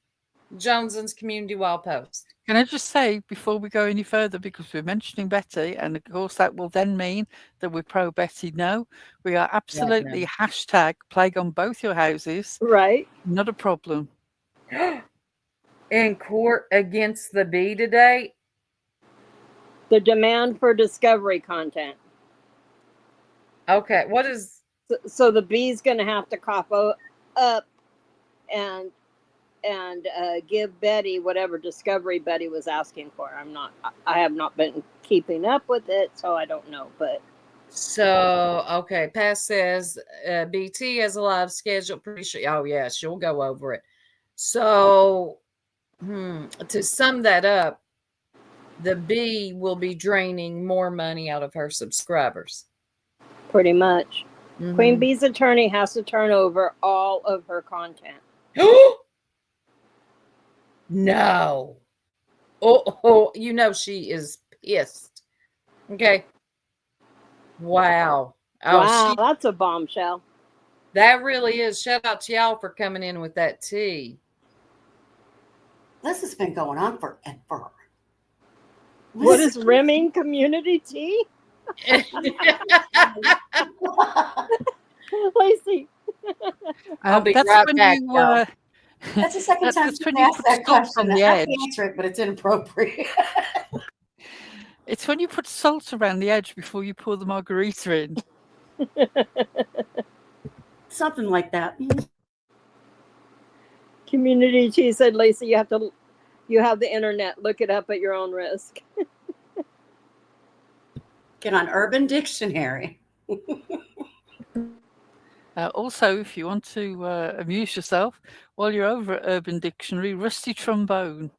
Joneson's community wall post. Can I just say, before we go any further, because we're mentioning Betty, and of course that will then mean that we're pro Betty. No, we are absolutely hashtag plague on both your houses. Right. Not a problem. In court against the Bee today. The demand for discovery content. Okay, what is... So the Bee's going to have to cough up and give Betty whatever discovery Betty was asking for. I have not been keeping up with it, so I don't know. But so okay, Pass says BT has a live schedule. Pretty sure. Oh yeah, she'll go over it. So to sum that up, the Bee will be draining more money out of her subscribers. Pretty much. Mm-hmm. Queen Bee's attorney has to turn over all of her content. No. Oh, you know she is pissed. Okay. Wow. Oh, wow, that's a bombshell. That really is. Shout out to y'all for coming in with that tea. This has been going on forever. What is rimming community tea? Lacey. I'll be right back. That's the second time you asked that question. I have to answer it, but it's inappropriate. It's when you put salt around the edge before you pour the margarita in. Something like that. Community tea said, Lacey, you have the internet. Look it up at your own risk. Get on Urban Dictionary. Also, if you want to amuse yourself while you're over at Urban Dictionary, rusty trombone.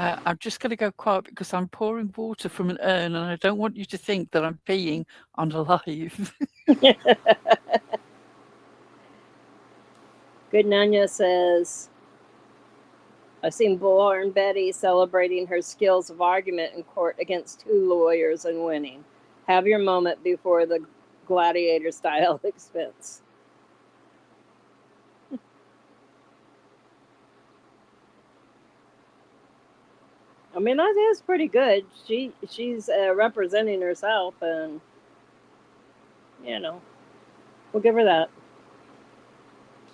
I'm just going to go quiet because I'm pouring water from an urn and I don't want you to think that I'm peeing on a live. Good Nanya says, I've seen Bullhorn Betty celebrating her skills of argument in court against 2 lawyers and winning. Have your moment before the gladiator style expense. I mean, that is pretty good. She's representing herself, and you know, we'll give her that.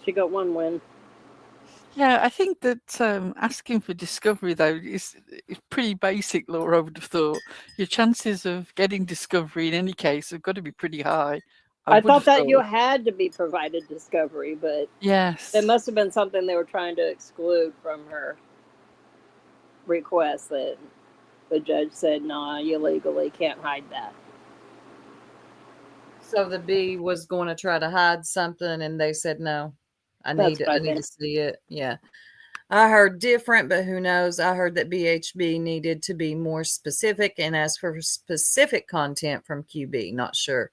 She got 1 win. Yeah, I think that asking for discovery, though, is pretty basic, Laura, I would have thought. Your chances of getting discovery in any case have got to be pretty high. I thought that you had to be provided discovery, but yes, it must have been something they were trying to exclude from her request that the judge said, nah, you legally can't hide that. So the B was going to try to hide something, and they said, no, I need to see it. Yeah. I heard different, but who knows? I heard that BHB needed to be more specific and ask for specific content from QB. Not sure.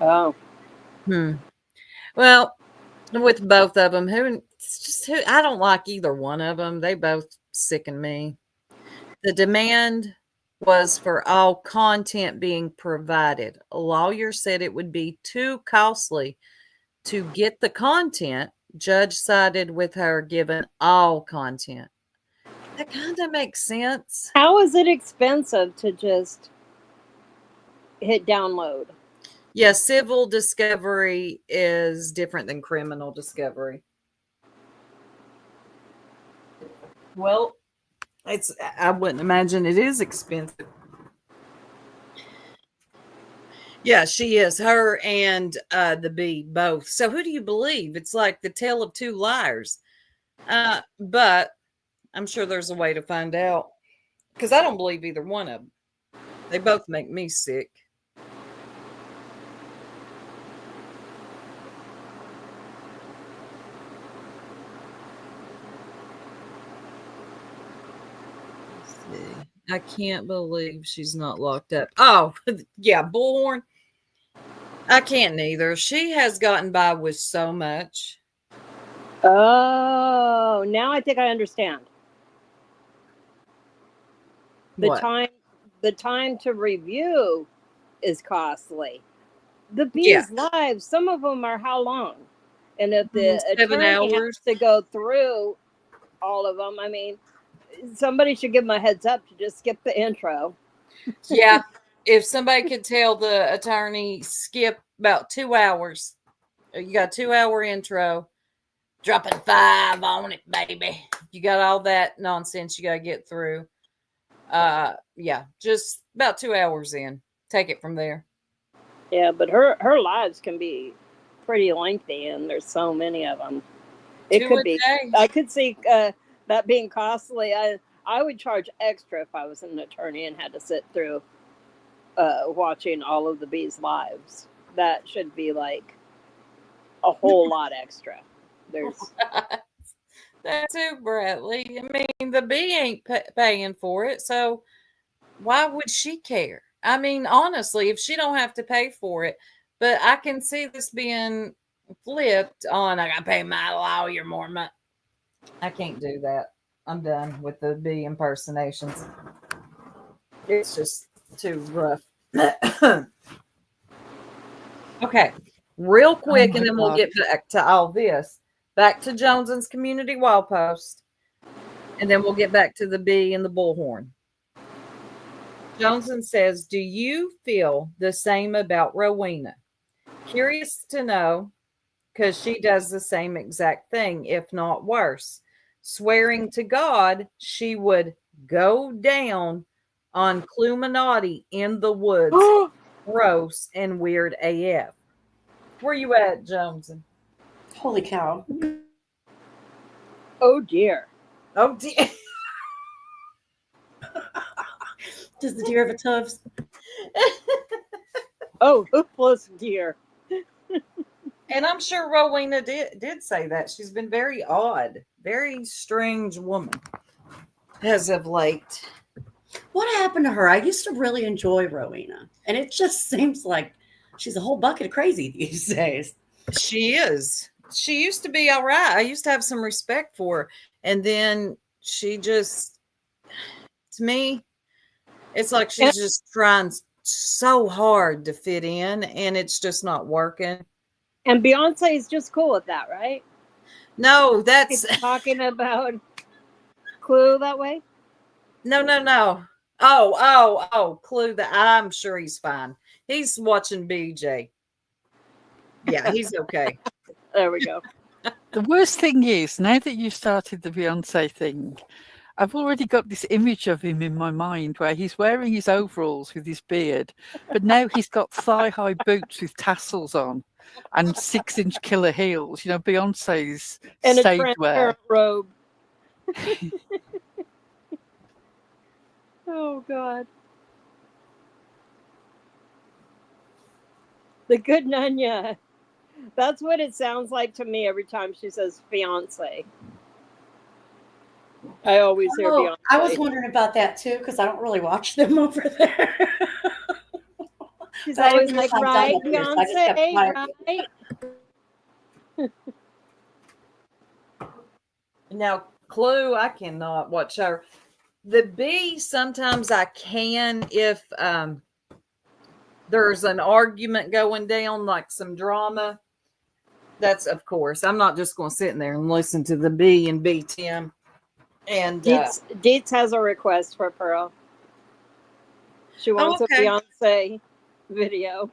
Oh. Well, with both of them, I don't like either one of them. They both sicken me. The demand was for all content being provided. A lawyer said it would be too costly to get the content. Judge sided with her given all content. That kind of makes sense. How is it expensive to just hit download? Yeah, civil discovery is different than criminal discovery. Well, I wouldn't imagine it is expensive. Yeah, she is. Her and the B both. So who do you believe? It's like the tale of 2 liars. But I'm sure there's a way to find out. Because I don't believe either one of them. They both make me sick. I can't believe she's not locked up. Oh, yeah, Bullhorn. I can't neither. She has gotten by with so much. Oh, now I think I understand. The time to review is costly. The B's lives, some of them are how long? And if the 7 attorney hours has to go through all of them, I mean, somebody should give them a heads up to just skip the intro. Yeah. If somebody could tell the attorney, skip about 2 hours. You got a 2-hour intro, dropping 5 on it, baby. You got all that nonsense you got to get through. Yeah, just about 2 hours in. Take it from there. Yeah, but her lives can be pretty lengthy, and there's so many of them. It could be. I could see that being costly. I would charge extra if I was an attorney and had to sit through watching all of the B's lives. That should be like a whole lot extra. There's that too, Bradley. I mean, the B ain't paying for it, so why would she care? I mean, honestly, if she don't have to pay for it, but I can see this being flipped on. I gotta pay my lawyer more money. I can't do that. I'm done with the B impersonations. It's just too rough. Okay, real quick, and then we'll get back to all this. Back to Jones's community wall post, and then we'll get back to the B and the Bullhorn. Joneson says, do you feel the same about Rowena? Curious to know, because she does the same exact thing, if not worse. Swearing to God she would go down on Cluminati in the woods. Gross and weird AF. Where you at, Joneson? Holy cow. Oh dear. Oh dear. Does the deer have a tufts? Oh, hoopless deer. And I'm sure Rowena did say that. She's been very odd, very strange woman. as of late. What happened to her? I used to really enjoy Rowena, and it just seems like she's a whole bucket of crazy these days. She is. She used to be all right. I used to have some respect for her. And then she just, to me, it's like she's just trying so hard to fit in, and it's just not working. And Beyonce is just cool with that, right? No, that's She's talking about Clue that way. no. Oh, Clue. That I'm sure he's fine. He's watching BJ. Yeah, he's okay. There we go. The worst thing is, now that you started the Beyonce thing, I've already got this image of him in my mind where he's wearing his overalls with his beard, but now he's got thigh-high boots with tassels on and 6-inch killer heels. You know, Beyonce's And a stage wear. transparent robe. Oh, God. The good Nunya. That's what it sounds like to me every time she says fiance. I always hear Beyonce. I was wondering about that too, because I don't really watch them over there. She's always like, right, Beyonce, right? Now, Clue, I cannot watch her. The B, sometimes I can if there's an argument going down, like some drama. That's, of course, I'm not just going to sit in there and listen to the B and B Tim. And Dietz has a request for Pearl. She wants a Beyonce video.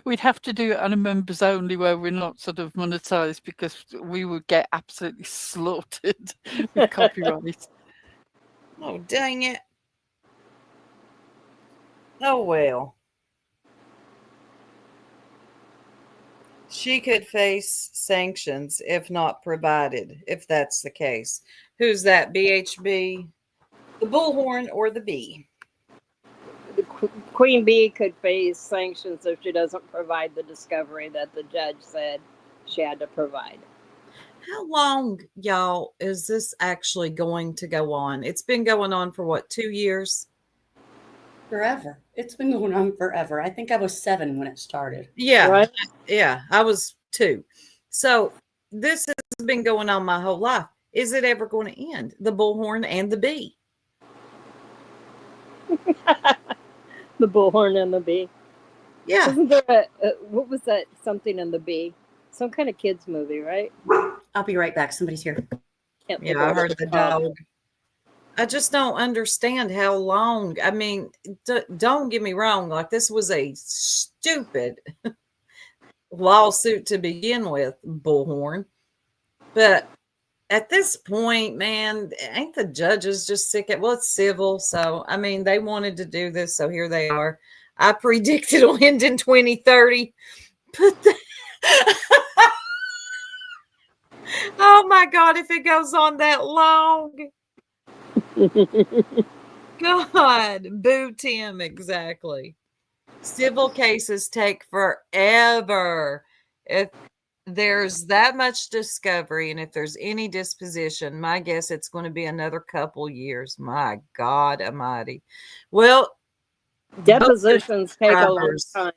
We'd have to do it on a members only where we're not sort of monetized, because we would get absolutely slaughtered with copyright. Oh, dang it. Oh, well. She could face sanctions if not provided, if that's the case. Who's that? BHB, the bullhorn, or the bee? The Queen Bee could face sanctions if she doesn't provide the discovery that the judge said she had to provide. How long, y'all, is this actually going to go on? It's been going on for what, 2 years? Forever. It's been going on forever. I think I was 7 when it started. Yeah. Right? Yeah, I was 2. So this has been going on my whole life. Is it ever going to end? The bullhorn and the bee. The bullhorn and the bee. Yeah. Isn't there what was that? Something in the bee? Some kind of kids movie, right? I'll be right back. Somebody's here. Yeah, I heard the dog. I just don't understand how long. I mean, don't get me wrong. Like, this was a stupid lawsuit to begin with, bullhorn. But at this point, man, ain't the judges just sick at, well, it's civil. So, I mean, they wanted to do this. So here they are. I predict it'll end in 2030. But oh my God, if it goes on that long. God, boo Tim, exactly. Civil cases take forever. If there's that much discovery and if there's any disposition, my guess it's going to be another couple years. My God almighty. Well, depositions take a long time.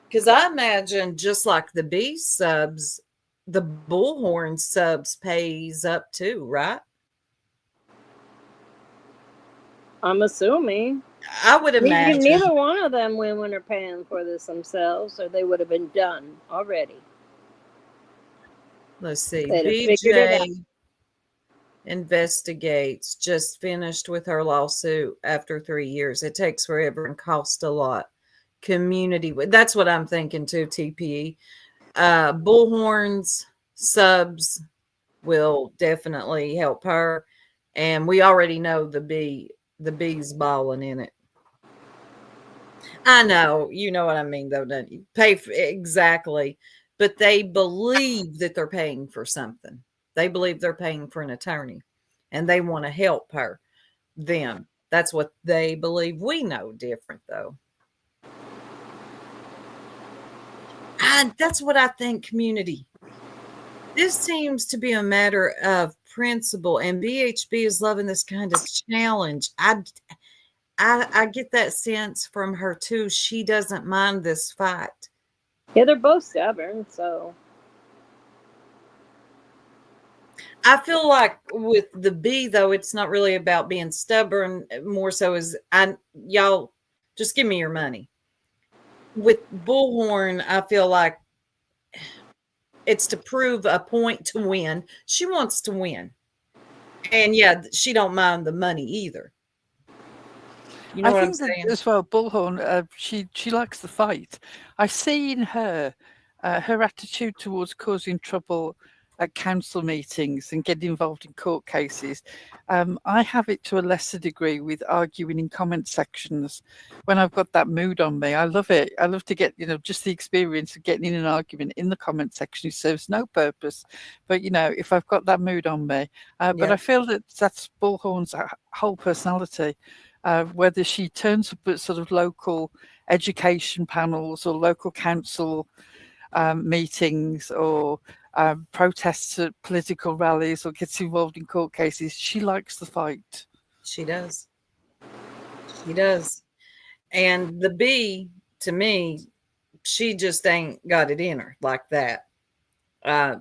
Because I imagine just like the B subs, the bullhorn subs pays up too, right? I'm assuming. I would imagine. Neither one of them women are paying for this themselves, or they would have been done already. Let's see. BJ investigates, just finished with her lawsuit after 3 years. It takes forever and costs a lot. Community, that's what I'm thinking too, TPE. Bullhorns, subs will definitely help her. And we already know the bee's balling in it. I know, you know what I mean, though, don't you? Pay for, exactly. But they believe that they're paying for something. They believe they're paying for an attorney, and they want to help them. That's what they believe. We know different, though. And that's what I think, community. This seems to be a matter of principle, and BHB is loving this kind of challenge. I get that sense from her too. She doesn't mind this fight. Yeah, they're both stubborn, so I feel like with the B though, it's not really about being stubborn. More so as y'all just give me your money. With Bullhorn, I feel like it's to prove a point to win. She wants to win, and yeah, she don't mind the money either. You know I what I'm think that saying? as well, Bullhorn, she likes the fight. I see in her her attitude towards causing trouble at council meetings and getting involved in court cases. I have it to a lesser degree with arguing in comment sections when I've got that mood on me. I love it. I love to get, just the experience of getting in an argument in the comment section. It serves no purpose. But, if I've got that mood on me, but I feel that that's Bullhorn's whole personality. Whether she turns up at sort of local education panels or local council meetings or protests at political rallies or gets involved in court cases, she likes the fight. She does. She does. And the B, to me, she just ain't got it in her like that.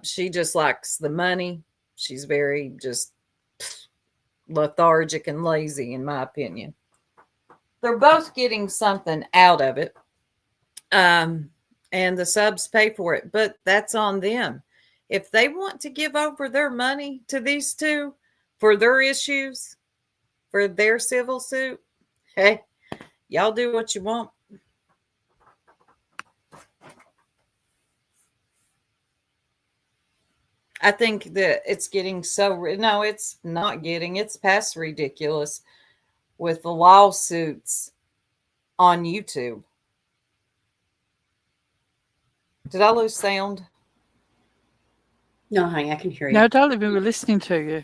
She just likes the money. She's very just lethargic and lazy, in my opinion. They're both getting something out of it. And the subs pay for it, but that's on them. If they want to give over their money to these two for their issues, for their civil suit, hey, y'all do what you want. I think that it's getting no, it's not getting, it's past ridiculous with the lawsuits on YouTube. Did I lose sound? No, honey, I can hear you. No, darling, we were listening to you.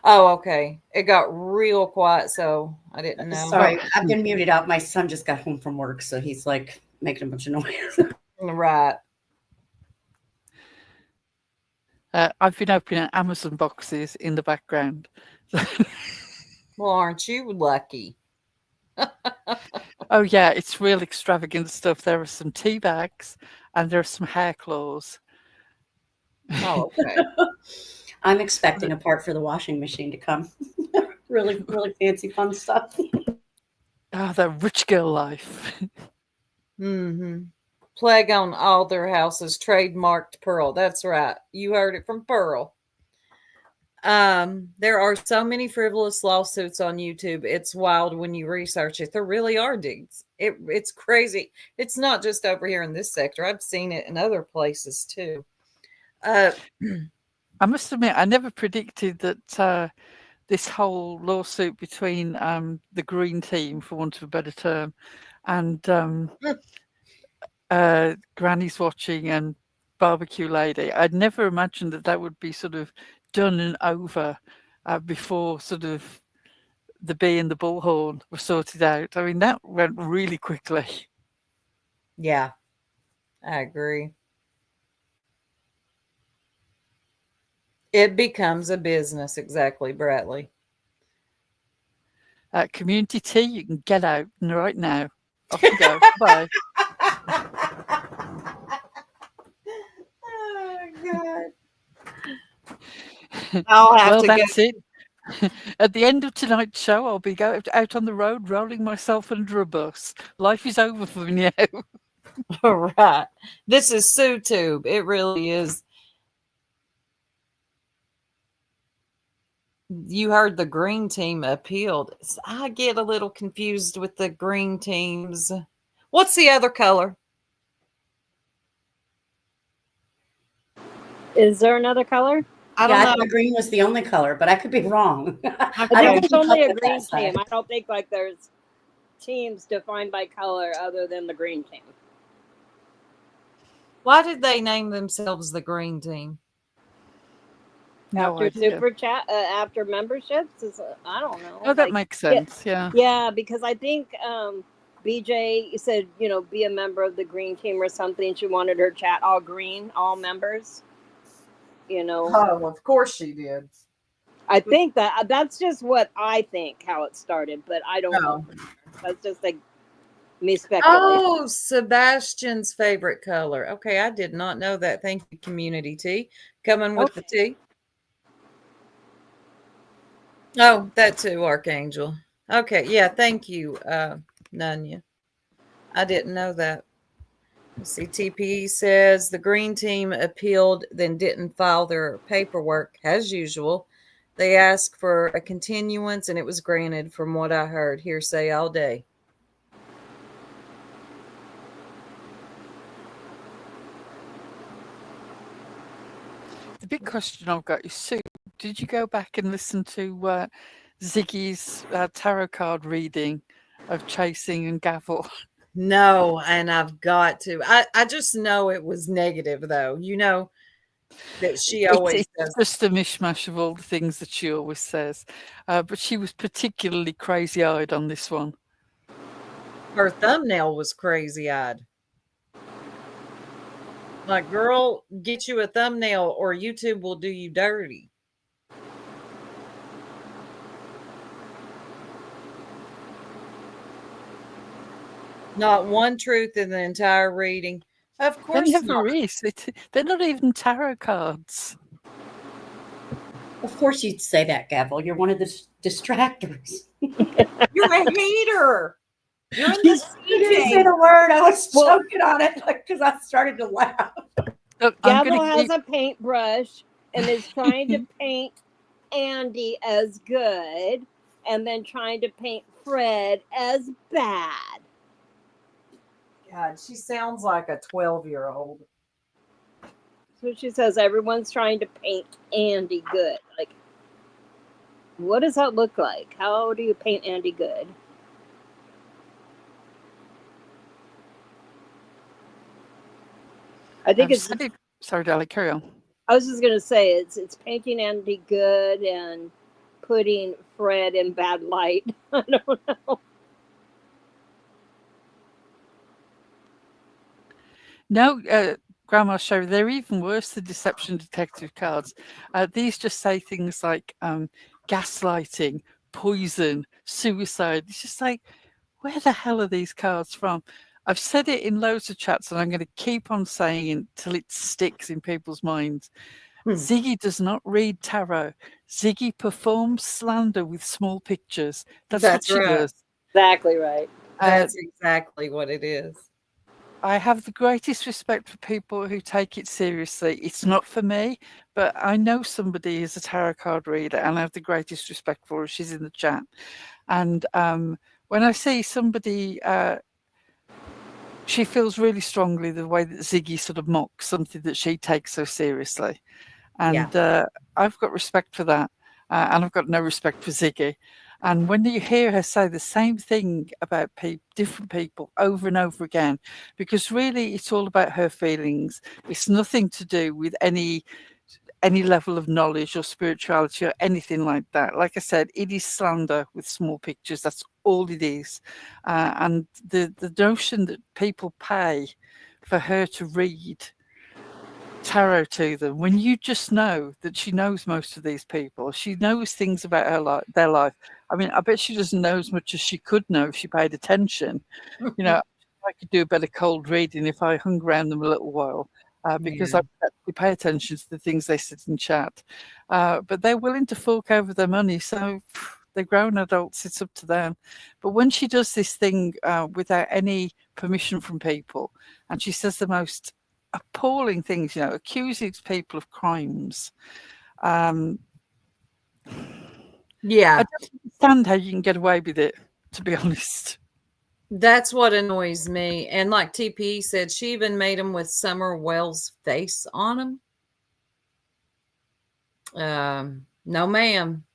Oh, okay. It got real quiet, so I didn't know. Sorry, I've been muted out. My son just got home from work, so he's like making a bunch of noise. Right. I've been opening Amazon boxes in the background. Well, aren't you lucky? Oh, yeah, it's real extravagant stuff. There are some tea bags and there are some hair claws. Oh, okay. I'm expecting a part for the washing machine to come. Really, really fancy, fun stuff. Oh, that rich girl life. Mm-hmm. Plague on all their houses, trademarked Pearl. That's right. You heard it from Pearl. There are so many frivolous lawsuits on YouTube. It's wild when you research it. There really are, dudes. It's crazy. It's not just over here in this sector. I've seen it in other places too. I must admit, I never predicted that this whole lawsuit between the Green Team, for want of a better term, and Granny's Watching and Barbecue Lady. I'd never imagined that would be sort of done and over before sort of the bee and the bullhorn were sorted out. I mean, that went really quickly. Yeah, I agree. It becomes a business, exactly, Bradley. Community tea, you can get out right now. Off you go. Bye. Oh, God. I'll have to that's it. At the end of tonight's show, I'll be out on the road rolling myself under a bus. Life is over for me now. All right. This is SueTube. It really is. You heard the Green Team appealed. I get a little confused with the Green Teams. What's the other color? Is there another color? I don't know. I thought green was the only color, but I could be wrong. I think it's only a green team. I don't think like there's teams defined by color other than the Green Team. Why did they name themselves the Green Team? No after idea. super chat, after memberships, I don't know. Oh, that makes sense. Yeah. Yeah, because I think BJ said, be a member of the Green Team or something. She wanted her chat all green, all members. you know. Oh, of course she did. I think that's just what I think how it started, but I don't know. That's just like me speculating. Oh, Sebastian's favorite color. Okay, I did not know that. Thank you, Community Tea. Coming with the tea. Oh, that too, Archangel. Okay, yeah, thank you, Nunya. I didn't know that. Let's see, TPE says the green team appealed, then didn't file their paperwork as usual. They asked for a continuance, and it was granted from what I heard. Hearsay all day. The big question I've got is, Sue, did you go back and listen to Ziggy's tarot card reading of Chasing and Gavel? No, and I've got to. I just know it was negative, though. You know that she always it's just a mishmash of all the things that she always says. But she was particularly crazy-eyed on this one. Her thumbnail was crazy-eyed. Like, girl, get you a thumbnail or YouTube will do you dirty. Not one truth in the entire reading. Of course There never is. They're not even tarot cards. Of course you'd say that, Gavel. You're one of the distractors. You're a hater. You're in You didn't say the word. I was choking on it because I started to laugh. Look, Gavel has a paintbrush and is trying to paint Andy as good and then trying to paint Fred as bad. God, she sounds like a 12-year-old. So she says everyone's trying to paint Andy good. Like, what does that look like? How do you paint Andy good? I think sorry, Dally, carry on. I was just gonna say it's painting Andy good and putting Fred in bad light. I don't know. No, Grandma Sherry, they're even worse than deception detective cards. These just say things like gaslighting, poison, suicide. It's just like, where the hell are these cards from? I've said it in loads of chats, and I'm going to keep on saying it until it sticks in people's minds. Ziggy does not read tarot. Ziggy performs slander with small pictures. That's what she does. Exactly right. That's exactly what it is. I have the greatest respect for people who take it seriously. It's not for me, but I know somebody is a tarot card reader, and I have the greatest respect for her. She's in the chat. And when I see somebody, she feels really strongly the way that Ziggy sort of mocks something that she takes so seriously. And I've got respect for that. And I've got no respect for Ziggy. And when you hear her say the same thing about different people over and over again, because really it's all about her feelings. It's nothing to do with any level of knowledge or spirituality or anything like that. Like I said, it is slander with small pictures. That's all it is. And the notion that people pay for her to read tarot to them, when you just know that she knows most of these people, she knows things about their life. I mean, I bet she doesn't know as much as she could know if she paid attention. You know, I could do a better cold reading if I hung around them a little while, because I actually pay attention to the things they sit and chat. But they're willing to fork over their money, so they're grown adults, it's up to them. But when she does this thing without any permission from people, and she says the most appalling things, you know, accusing people of crimes. I don't understand how you can get away with it, to be honest. That's what annoys me. And like TPE said, she even made them with Summer Wells' face on them. No, ma'am.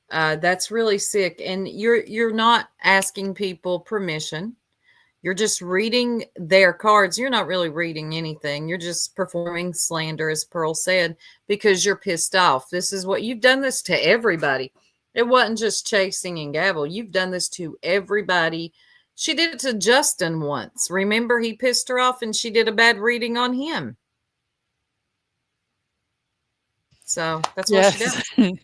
That's really sick. And you're not asking people permission. You're just reading their cards. You're not really reading anything. You're just performing slander, as Pearl said, because you're pissed off. This is what you've done this to everybody. It wasn't just Chasing and Gavel. You've done this to everybody. She did it to Justin once. Remember, he pissed her off and she did a bad reading on him. So that's what she does.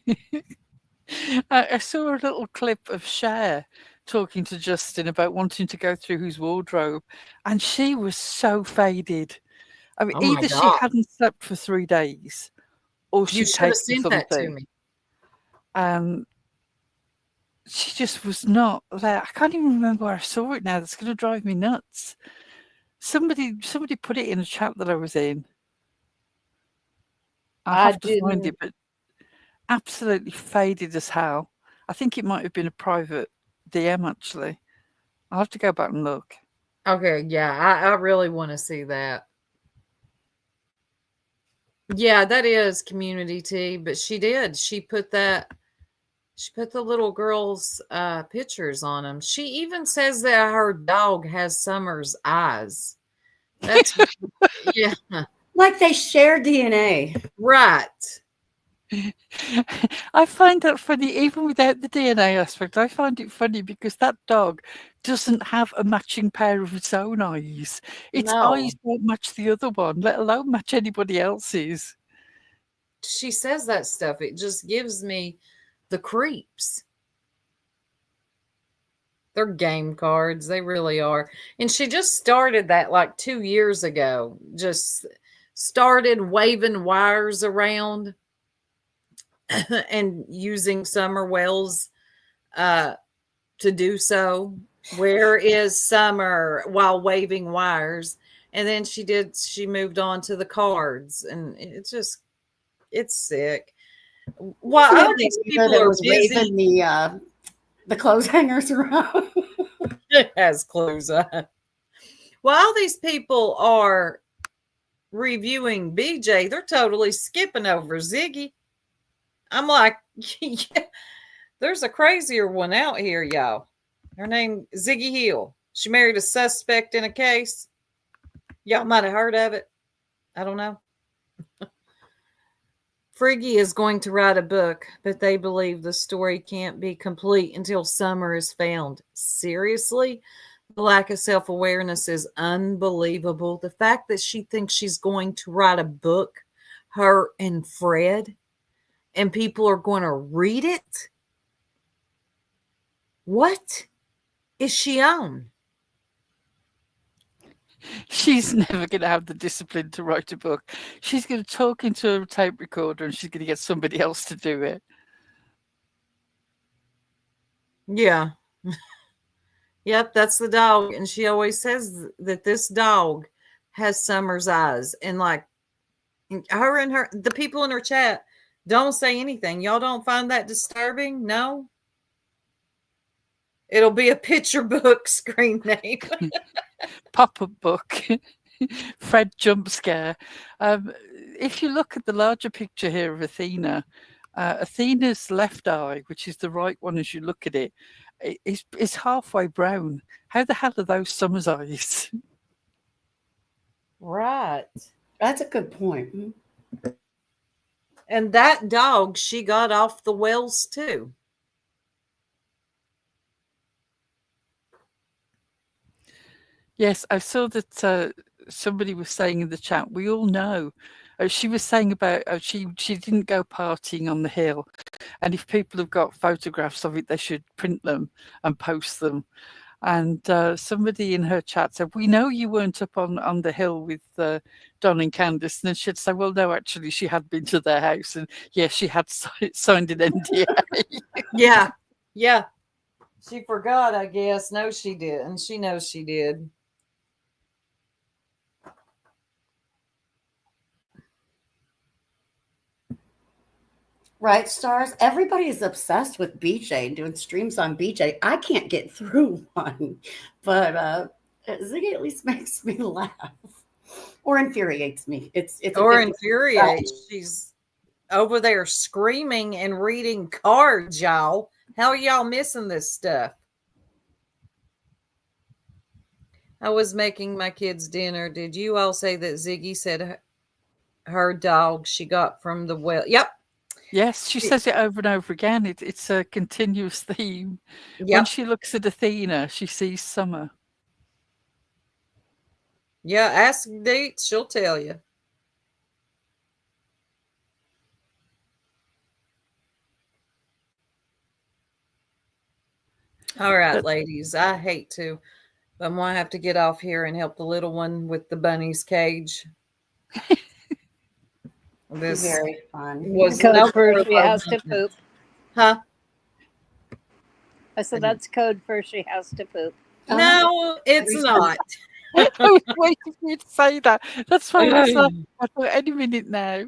I saw a little clip of Cher talking to Justin about wanting to go through his wardrobe, and she was so faded. I mean, Oh my either she God. hadn't slept for 3 days or You she'd should have taken sent that to something. me. She just was not there. I can't even remember where I saw it now. That's going to drive me nuts. Somebody put it in a chat that I was in. I'll I have to find didn't. it, but absolutely faded as hell. I think it might have been a private DM, actually. I'll have to go back and look. Okay, yeah, I really want to see that. Yeah, that is community tea, but she did. She put the little girl's pictures on them. She even says that her dog has Summer's eyes. That's yeah, Like they share DNA. right. I find that funny, even without the DNA aspect. I find it funny because that dog doesn't have a matching pair of its own eyes. Its eyes No, don't match the other one, let alone match anybody else's. she says that stuff. It just gives me the creeps. They're game cards. They really are. And she just started that like 2 years ago. Just started waving wires around and using Summer Wells to do so. Where is Summer while waving wires? And then she moved on to the cards. And it's sick. While all these people that are was busy, waving the clothes hangers around. it has clues on. While all these people are reviewing BJ, they're totally skipping over Ziggy. I'm like, yeah, there's a crazier one out here, y'all. Her name Ziggy Hill. She married a suspect in a case. Y'all might have heard of it. I don't know. Friggy is going to write a book, but they believe the story can't be complete until Summer is found. Seriously? The lack of self-awareness is unbelievable. The fact that she thinks she's going to write a book, her and Fred, and people are going to read it. What is she on? She's never going to have the discipline to write a book. She's going to talk into a tape recorder and she's going to get somebody else to do it. Yeah. Yep, that's the dog. And she always says that this dog has Summer's eyes. And like the people in her chat don't say anything. Y'all don't find that disturbing? No? It'll be a picture book screen name. Pop-up book. Fred jump scare. If you look at the larger picture here of Athena, Athena's left eye, which is the right one as you look at it, is halfway brown. How the hell are those Summer's eyes? Right. That's a good point. And that dog she got off the Wells too. Yes, I saw that somebody was saying in the chat, we all know. She was saying about she didn't go partying on the hill. And if people have got photographs of it, they should print them and post them. And somebody in her chat said, we know you weren't up on the hill with Don and Candice. And then she'd say, well, no, actually, she had been to their house. And yes, she had signed an NDA. Yeah. Yeah. She forgot, I guess. No, she didn't. She knows she did. Right, Stars? Everybody is obsessed with BJ and doing streams on BJ. I can't get through one, but Ziggy at least makes me laugh or infuriates me. It's or infuriates. She's over there screaming and reading cards, y'all. How are y'all missing this stuff? I was making my kids dinner. Did you all say that Ziggy said her dog she got from the well? Yep. Yes, she says it over and over again. It's a continuous theme. Yep. When she looks at Athena, she sees Summer. Yeah, ask Deets, she'll tell you. All right, But ladies. I hate to, but I'm gonna have to get off here and help the little one with the bunny's cage. This Very fun. was Code no for more she low has to maintenance. poop. Huh? I said that's code for she has to poop. No, it's not. I was waiting for you to say that. That's why I was like, I thought any minute now,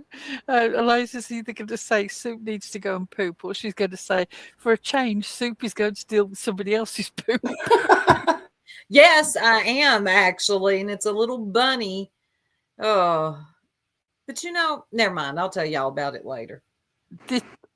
Eliza's either going to say Soup needs to go and poop, or she's going to say, for a change, Soup is going to steal somebody else's poop. Yes, I am actually, and it's a little bunny. Oh, but never mind. I'll tell y'all about it later.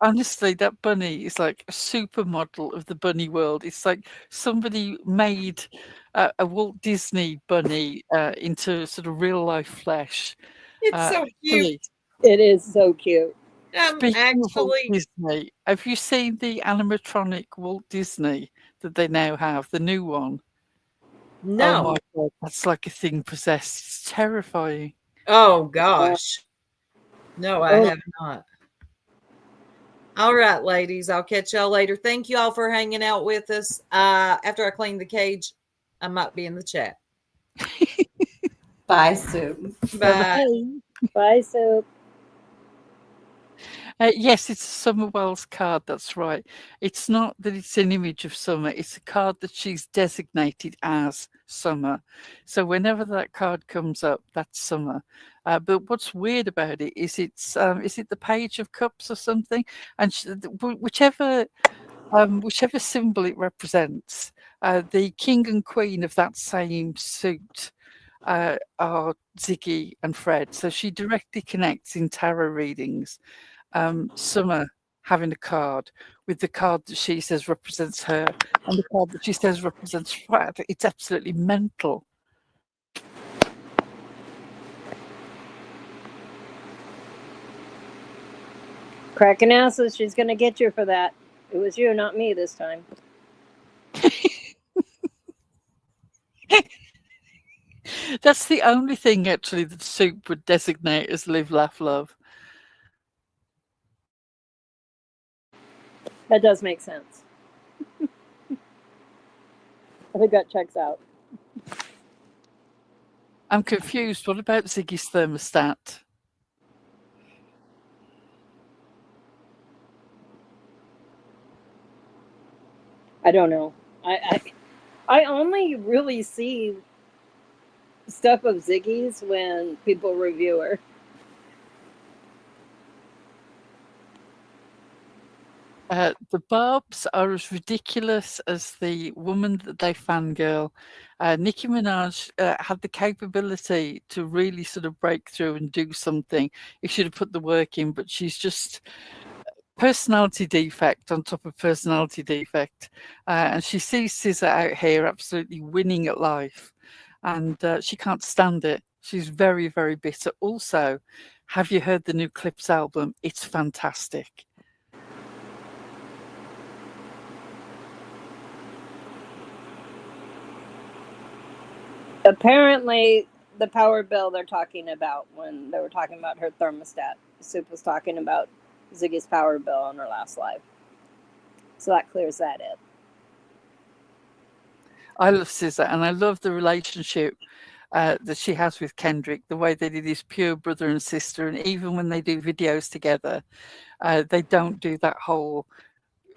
Honestly, that bunny is like a supermodel of the bunny world. It's like somebody made a Walt Disney bunny into sort of real life flesh. It's so cute. It is so cute. Speaking of Walt Disney, have you seen the animatronic Walt Disney that they now have, the new one? No. Oh my God, that's like a thing possessed. It's terrifying. Oh gosh. No, I have not. All right, ladies. I'll catch y'all later. Thank you all for hanging out with us. After I clean the cage, I might be in the chat. Bye, Soup. Bye. Bye, Soup. Yes, it's a Summer Wells card. That's right. It's not that it's an image of Summer. It's a card that she's designated as Summer. So whenever that card comes up, that's Summer. But what's weird about it is is it the Page of Cups or something? And whichever symbol it represents, the king and queen of that same suit are Ziggy and Fred. So she directly connects in tarot readings. Summer having a card with the card that she says represents her and the card that she says represents Fred. It's absolutely mental. Cracking asses, she's going to get you for that. It was you, not me this time. That's the only thing actually that Soup would designate as live, laugh, love. That does make sense. I think that checks out. I'm confused. What about Ziggy's thermostat? I don't know. I only really see stuff of Ziggy's when people review her. The Barbs are as ridiculous as the woman that they fangirl. Nicki Minaj had the capability to really sort of break through and do something if she'd have put the work in, but she's just personality defect on top of personality defect. And she sees SZA out here absolutely winning at life, and she can't stand it. She's very, very bitter. Also, have you heard the new Clips album? It's fantastic. Apparently, the power bill they're talking about when they were talking about her thermostat, Soup was talking about Ziggy's power bill on her last live. So that clears that in. I love SZA, and I love the relationship that she has with Kendrick, the way that it is pure brother and sister. And even when they do videos together, they don't do that whole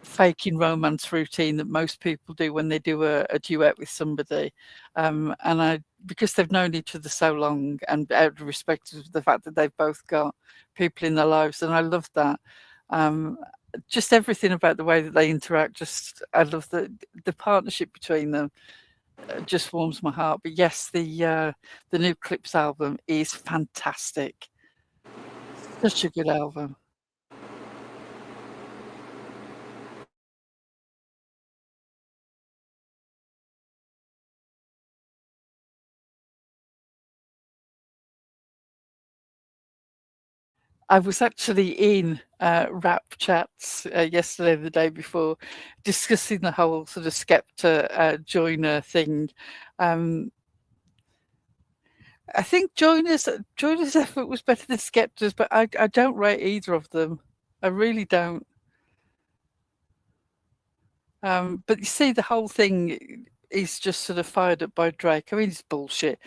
faking romance routine that most people do when they do a duet with somebody. And because they've known each other so long, and out of respect to the fact that they've both got people in their lives, and I love that. Just everything about the way that they interact. I love the partnership between them. Just warms my heart. But yes, the new Clips album is fantastic. Such a good album. I was actually in rap chats yesterday, the day before, discussing the whole sort of Skepta Joyner thing. I think Joyner's effort was better than Skepta's, but I don't rate either of them. I really don't. But you see, the whole thing is just sort of fired up by Drake. I mean, it's bullshit.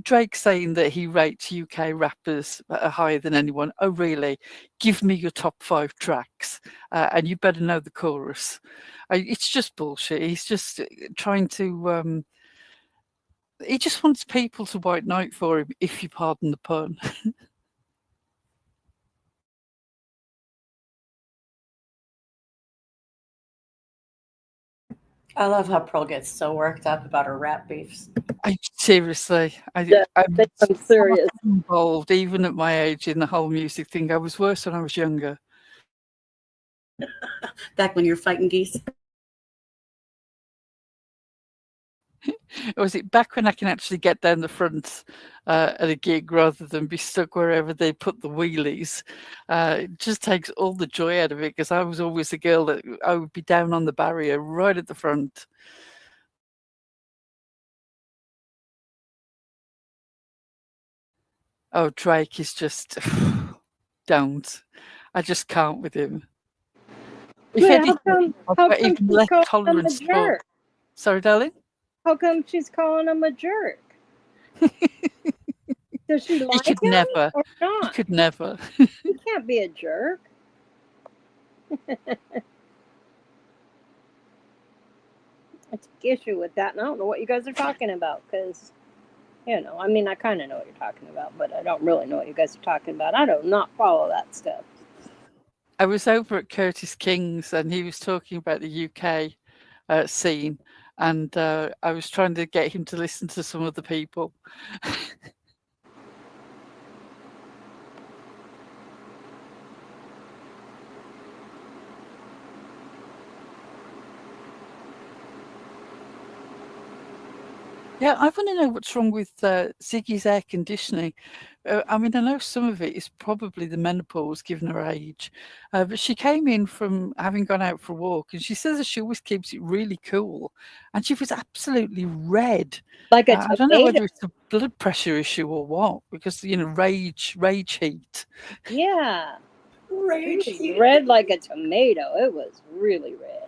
Drake saying that he rates UK rappers higher than anyone. Oh, really? Give me your top 5 tracks, and you better know the chorus. It's just bullshit. He's just trying to. He just wants people to white knight for him, if you pardon the pun. I love how Pearl gets so worked up about her rap beefs. Seriously, I'm serious. Involved, even at my age, in the whole music thing. I was worse when I was younger. Back when you were fighting geese. Or was it back when I can actually get down the front at a gig rather than be stuck wherever they put the wheelies? It just takes all the joy out of it, because I was always a girl that I would be down on the barrier right at the front. Oh, Drake is just don't. I just can't with him. If anything, I've got even less tolerance for. Sorry, darling. How come she's calling him a jerk? Does she like him never. or not? He could never. He can't be a jerk. I take issue with that, and I don't know what you guys are talking about, because, I mean, I kind of know what you're talking about, but I don't really know what you guys are talking about. I do not follow that stuff. I was over at Curtis King's, and he was talking about the UK scene, and I was trying to get him to listen to some of the people. Yeah, I want to know what's wrong with Ziggy's air conditioning. I mean, I know some of it is probably the menopause, given her age, but she came in from having gone out for a walk, and she says that she always keeps it really cool, and she was absolutely red. Like a I don't know whether it's a blood pressure issue or what, because rage heat. Yeah, rage heat. Red like a tomato. It was really red.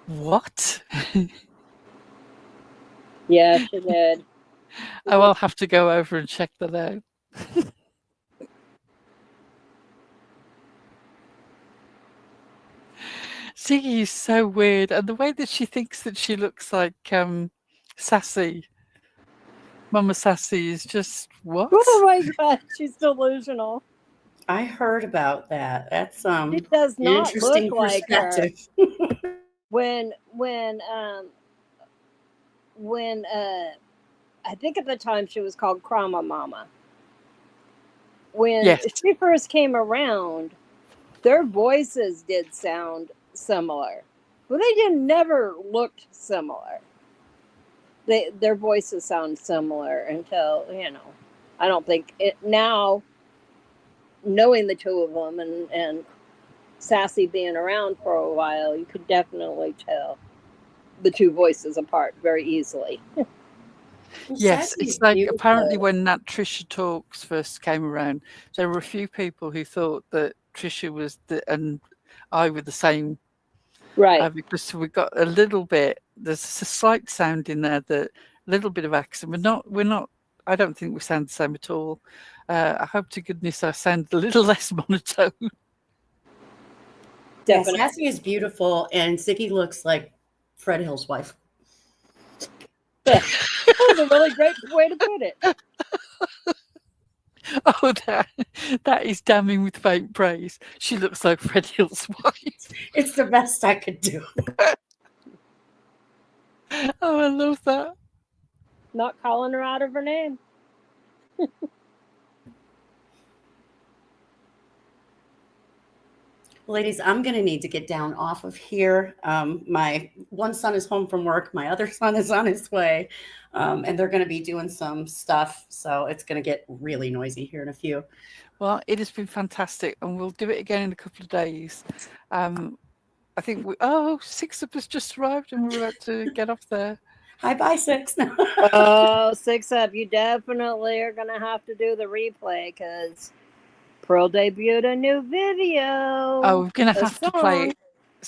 What? Yeah, she did. Oh, I'll have to go over and check that out. Ziggy is so weird, and the way that she thinks that she looks like Sassy, Mama Sassy, is just what? Oh my God, she's delusional. I heard about that. That's She does not interesting look like her. when I think at the time she was called Krama Mama. When she first came around, their voices did sound similar. Well, they never looked similar. Their voices sound similar until, I don't think it now, knowing the two of them and Sassy being around for a while, you could definitely tell the two voices apart very easily. Yes, it's like apparently when that Trisha Talks first came around, there were a few people who thought that Trisha was and I were the same. Right. Because we got a little bit, there's a slight sound in there, that little bit of accent. We're not, I don't think we sound the same at all. I hope to goodness I sound a little less monotone. Yeah, Sassy is beautiful, and Ziggy looks like Fred Hill's wife. That was a really great way to put it. Oh, that is damning with faint praise. She looks like Fred Hill's wife. It's the best I could do. Oh, I love that. Not calling her out of her name. Ladies, I'm going to need to get down off of here. My one son is home from work. My other son is on his way. And they're going to be doing some stuff. So it's going to get really noisy here in a few. Well, it has been fantastic. And we'll do it again in a couple of days. I think Six Up has just arrived and we're about to get off there. Hi, bye, Six. Oh, Six Up, you definitely are going to have to do the replay, because Pearl debuted a new video. Oh, we're going to a have to play song. it.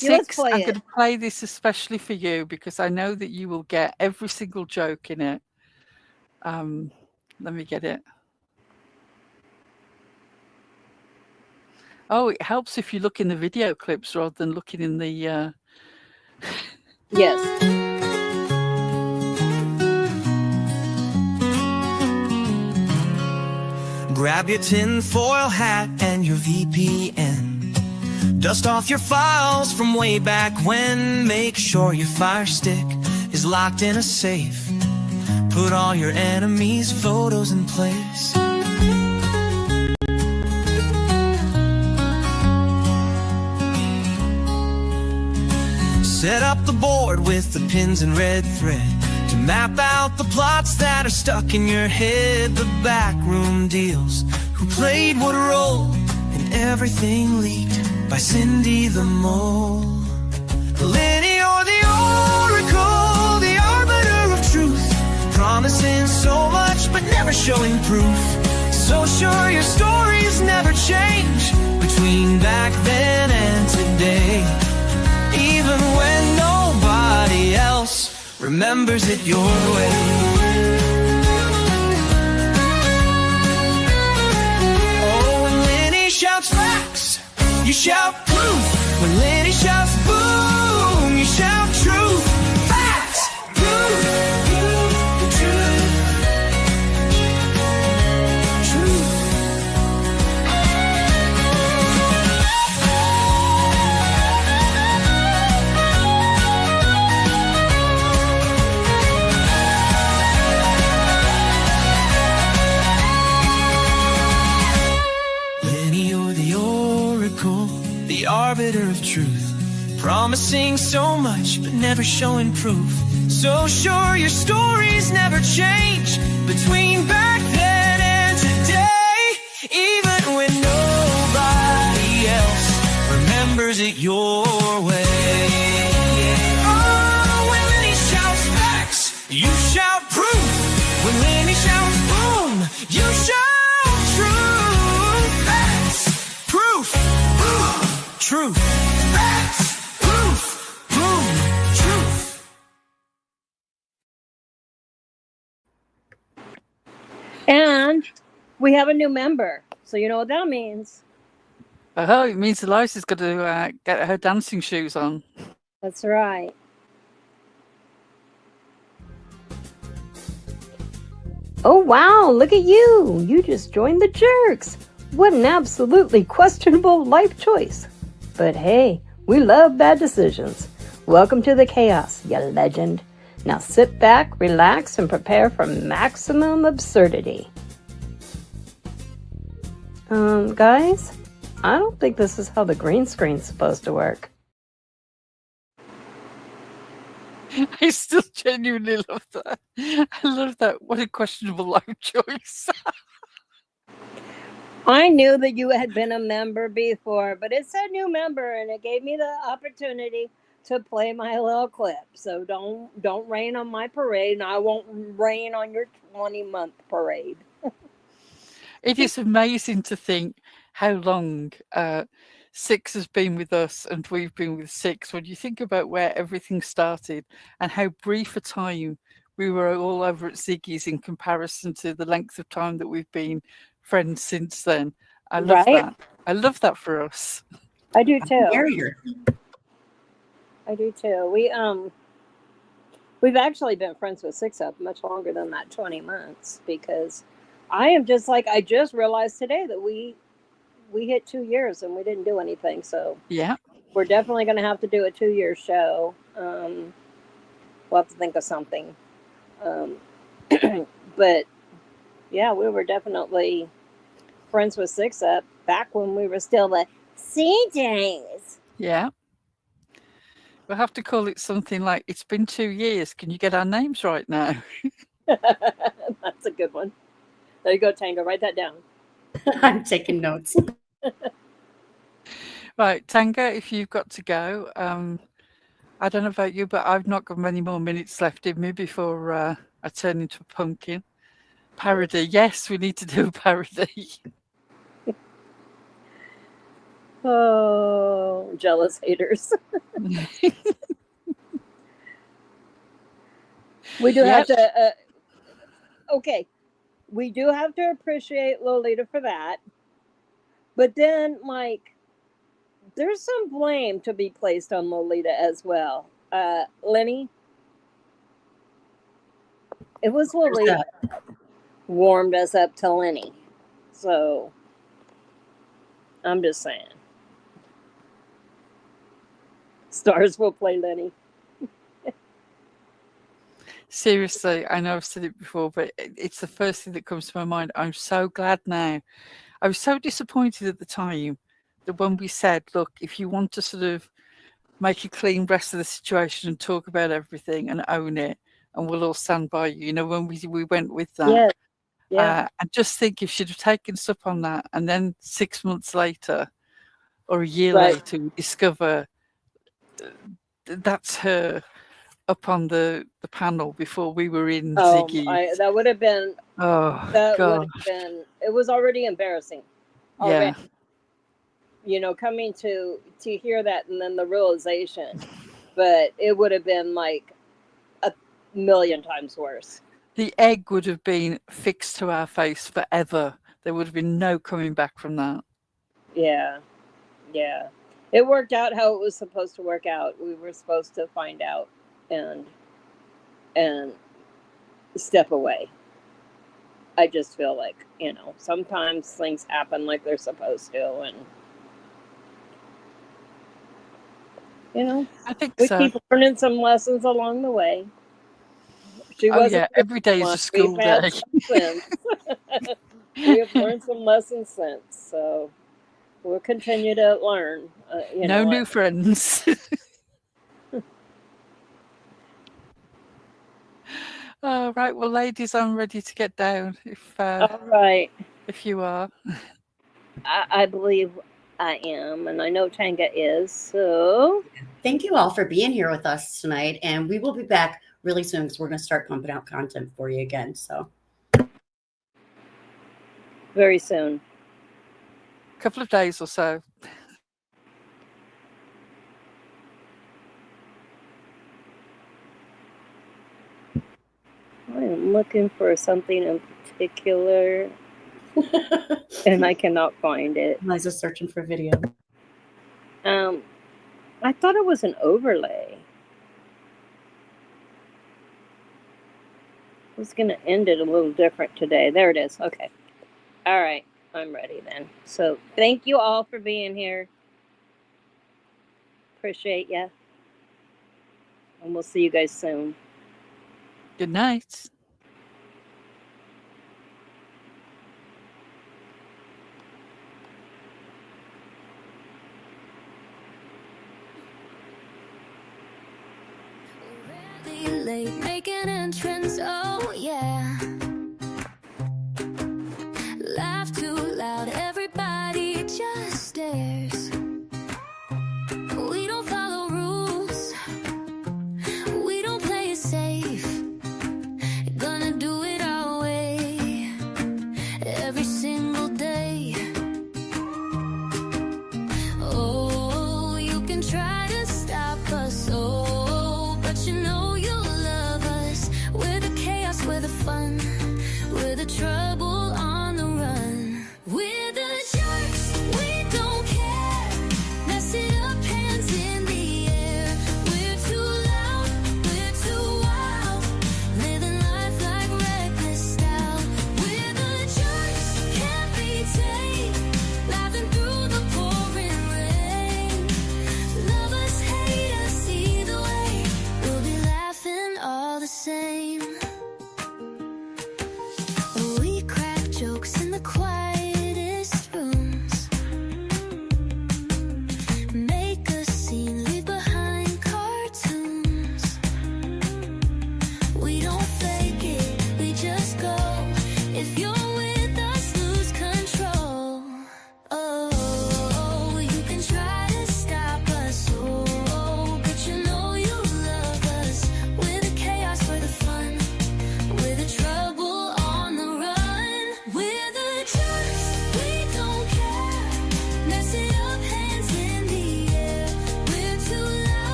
Yeah, let's 6, play I'm it. going to play this especially for you because I know that you will get every single joke in it. Let me get it. Oh, it helps if you look in the video clips rather than looking in the... Yes. Grab your tinfoil hat and your VPN. Dust off your files from way back when. Make sure your Fire Stick is locked in a safe. Put all your enemies' photos in place. Set up the board with the pins and red thread to map out the plots that are stuck in your head. The backroom deals, who played what role, and everything leaked by Cindy the Mole. Lenny or the Oracle, the arbiter of truth, promising so much but never showing proof. So sure your stories never change between back then and today. Even when nobody else remembers it your way. Oh, when Lenny shouts facts, you shout proof. When Lenny shouts boom, you shout truth. Facts, proof, truth, truth. The arbiter of truth, promising so much but never showing proof. So sure your stories never change between back then and today. Even when nobody else remembers it your way. Oh, when Lenny shouts facts, you shout proof. When Lenny shouts boom, you shout truth. Facts, proof, truth, facts, proof, boom, truth. And we have a new member. So you know what that means. Oh, it means Eliza's got to get her dancing shoes on. That's right. Oh, wow. Look at you. You just joined the Jerks. What an absolutely questionable life choice. But hey, we love bad decisions. Welcome to the chaos, you legend. Now sit back, relax, and prepare for maximum absurdity. Guys, I don't think this is how the green screen's supposed to work. I still genuinely love that. I love that. What a questionable life choice. I knew that you had been a member before, but it said new member, and it gave me the opportunity to play my little clip. So don't rain on my parade, and I won't rain on your 20-month parade. It is amazing to think how long Six has been with us and we've been with Six. When you think about where everything started and how brief a time we were all over at Ziggy's in comparison to the length of time that we've been friends since then. I love that. I love that for us. I do too. Barrier. I do too. We've actually been friends with Six Up much longer than that 20 months because I am just like, I just realized today that we hit 2 years and we didn't do anything. So yeah, we're definitely going to have to do a 2-year show. We'll have to think of something. But yeah, we were definitely friends with Six Up back when we were still the CJs. Yeah. We'll have to call it something like, it's been 2 years. Can you get our names right now? That's a good one. There you go, Tango. Write that down. I'm taking notes. Right, Tango, if you've got to go, I don't know about you, but I've not got many more minutes left in me before I turn into a pumpkin. Parody. Yes, we need to do a parody. Oh, jealous haters. We do have to, okay, we do have to appreciate Lolita for that. But then, like, there's some blame to be placed on Lolita as well. Lenny, it was Lolita that warmed us up to Lenny. So, I'm just saying. Stars will play Lenny. Seriously, I know I've said it before, but it's the first thing that comes to my mind. I'm so glad now. I was so disappointed at the time that when we said, look, if you want to sort of make a clean breast of the situation and talk about everything and own it, and we'll all stand by you, you know, when we went with that. Yeah. I just think if she'd have taken us up on that, and then 6 months later or a year later, we discover that's her up on the panel before we were in Ziggy. That would have been. Oh, that God. would have been. It was already embarrassing. Already. Yeah. You know, coming to hear that and then the realization, but it would have been like 1,000,000 times worse. The egg would have been fixed to our face forever. There would have been no coming back from that. Yeah. Yeah. It worked out how it was supposed to work out. We were supposed to find out and step away. I just feel like, you know, sometimes things happen like they're supposed to, and you know, I think we so. keep learning some lessons along the way. She wasn't every day is a school day. We have learned some lessons since, so we'll continue to learn. No new friends. All right, well, ladies, I'm ready to get down. All right. If you are. I believe I am, and I know Tanga is. So thank you all for being here with us tonight, and we will be back really soon because we're going to start pumping out content for you again. So very soon. A couple of days or so. I'm looking for something in particular, and I cannot find it. Liza's searching for video. I thought it was an overlay. I was going to end it a little different today. There it is. Okay. All right. I'm ready then. So thank you all for being here. Appreciate ya. And we'll see you guys soon. Good night. Late, make an entrance, oh yeah.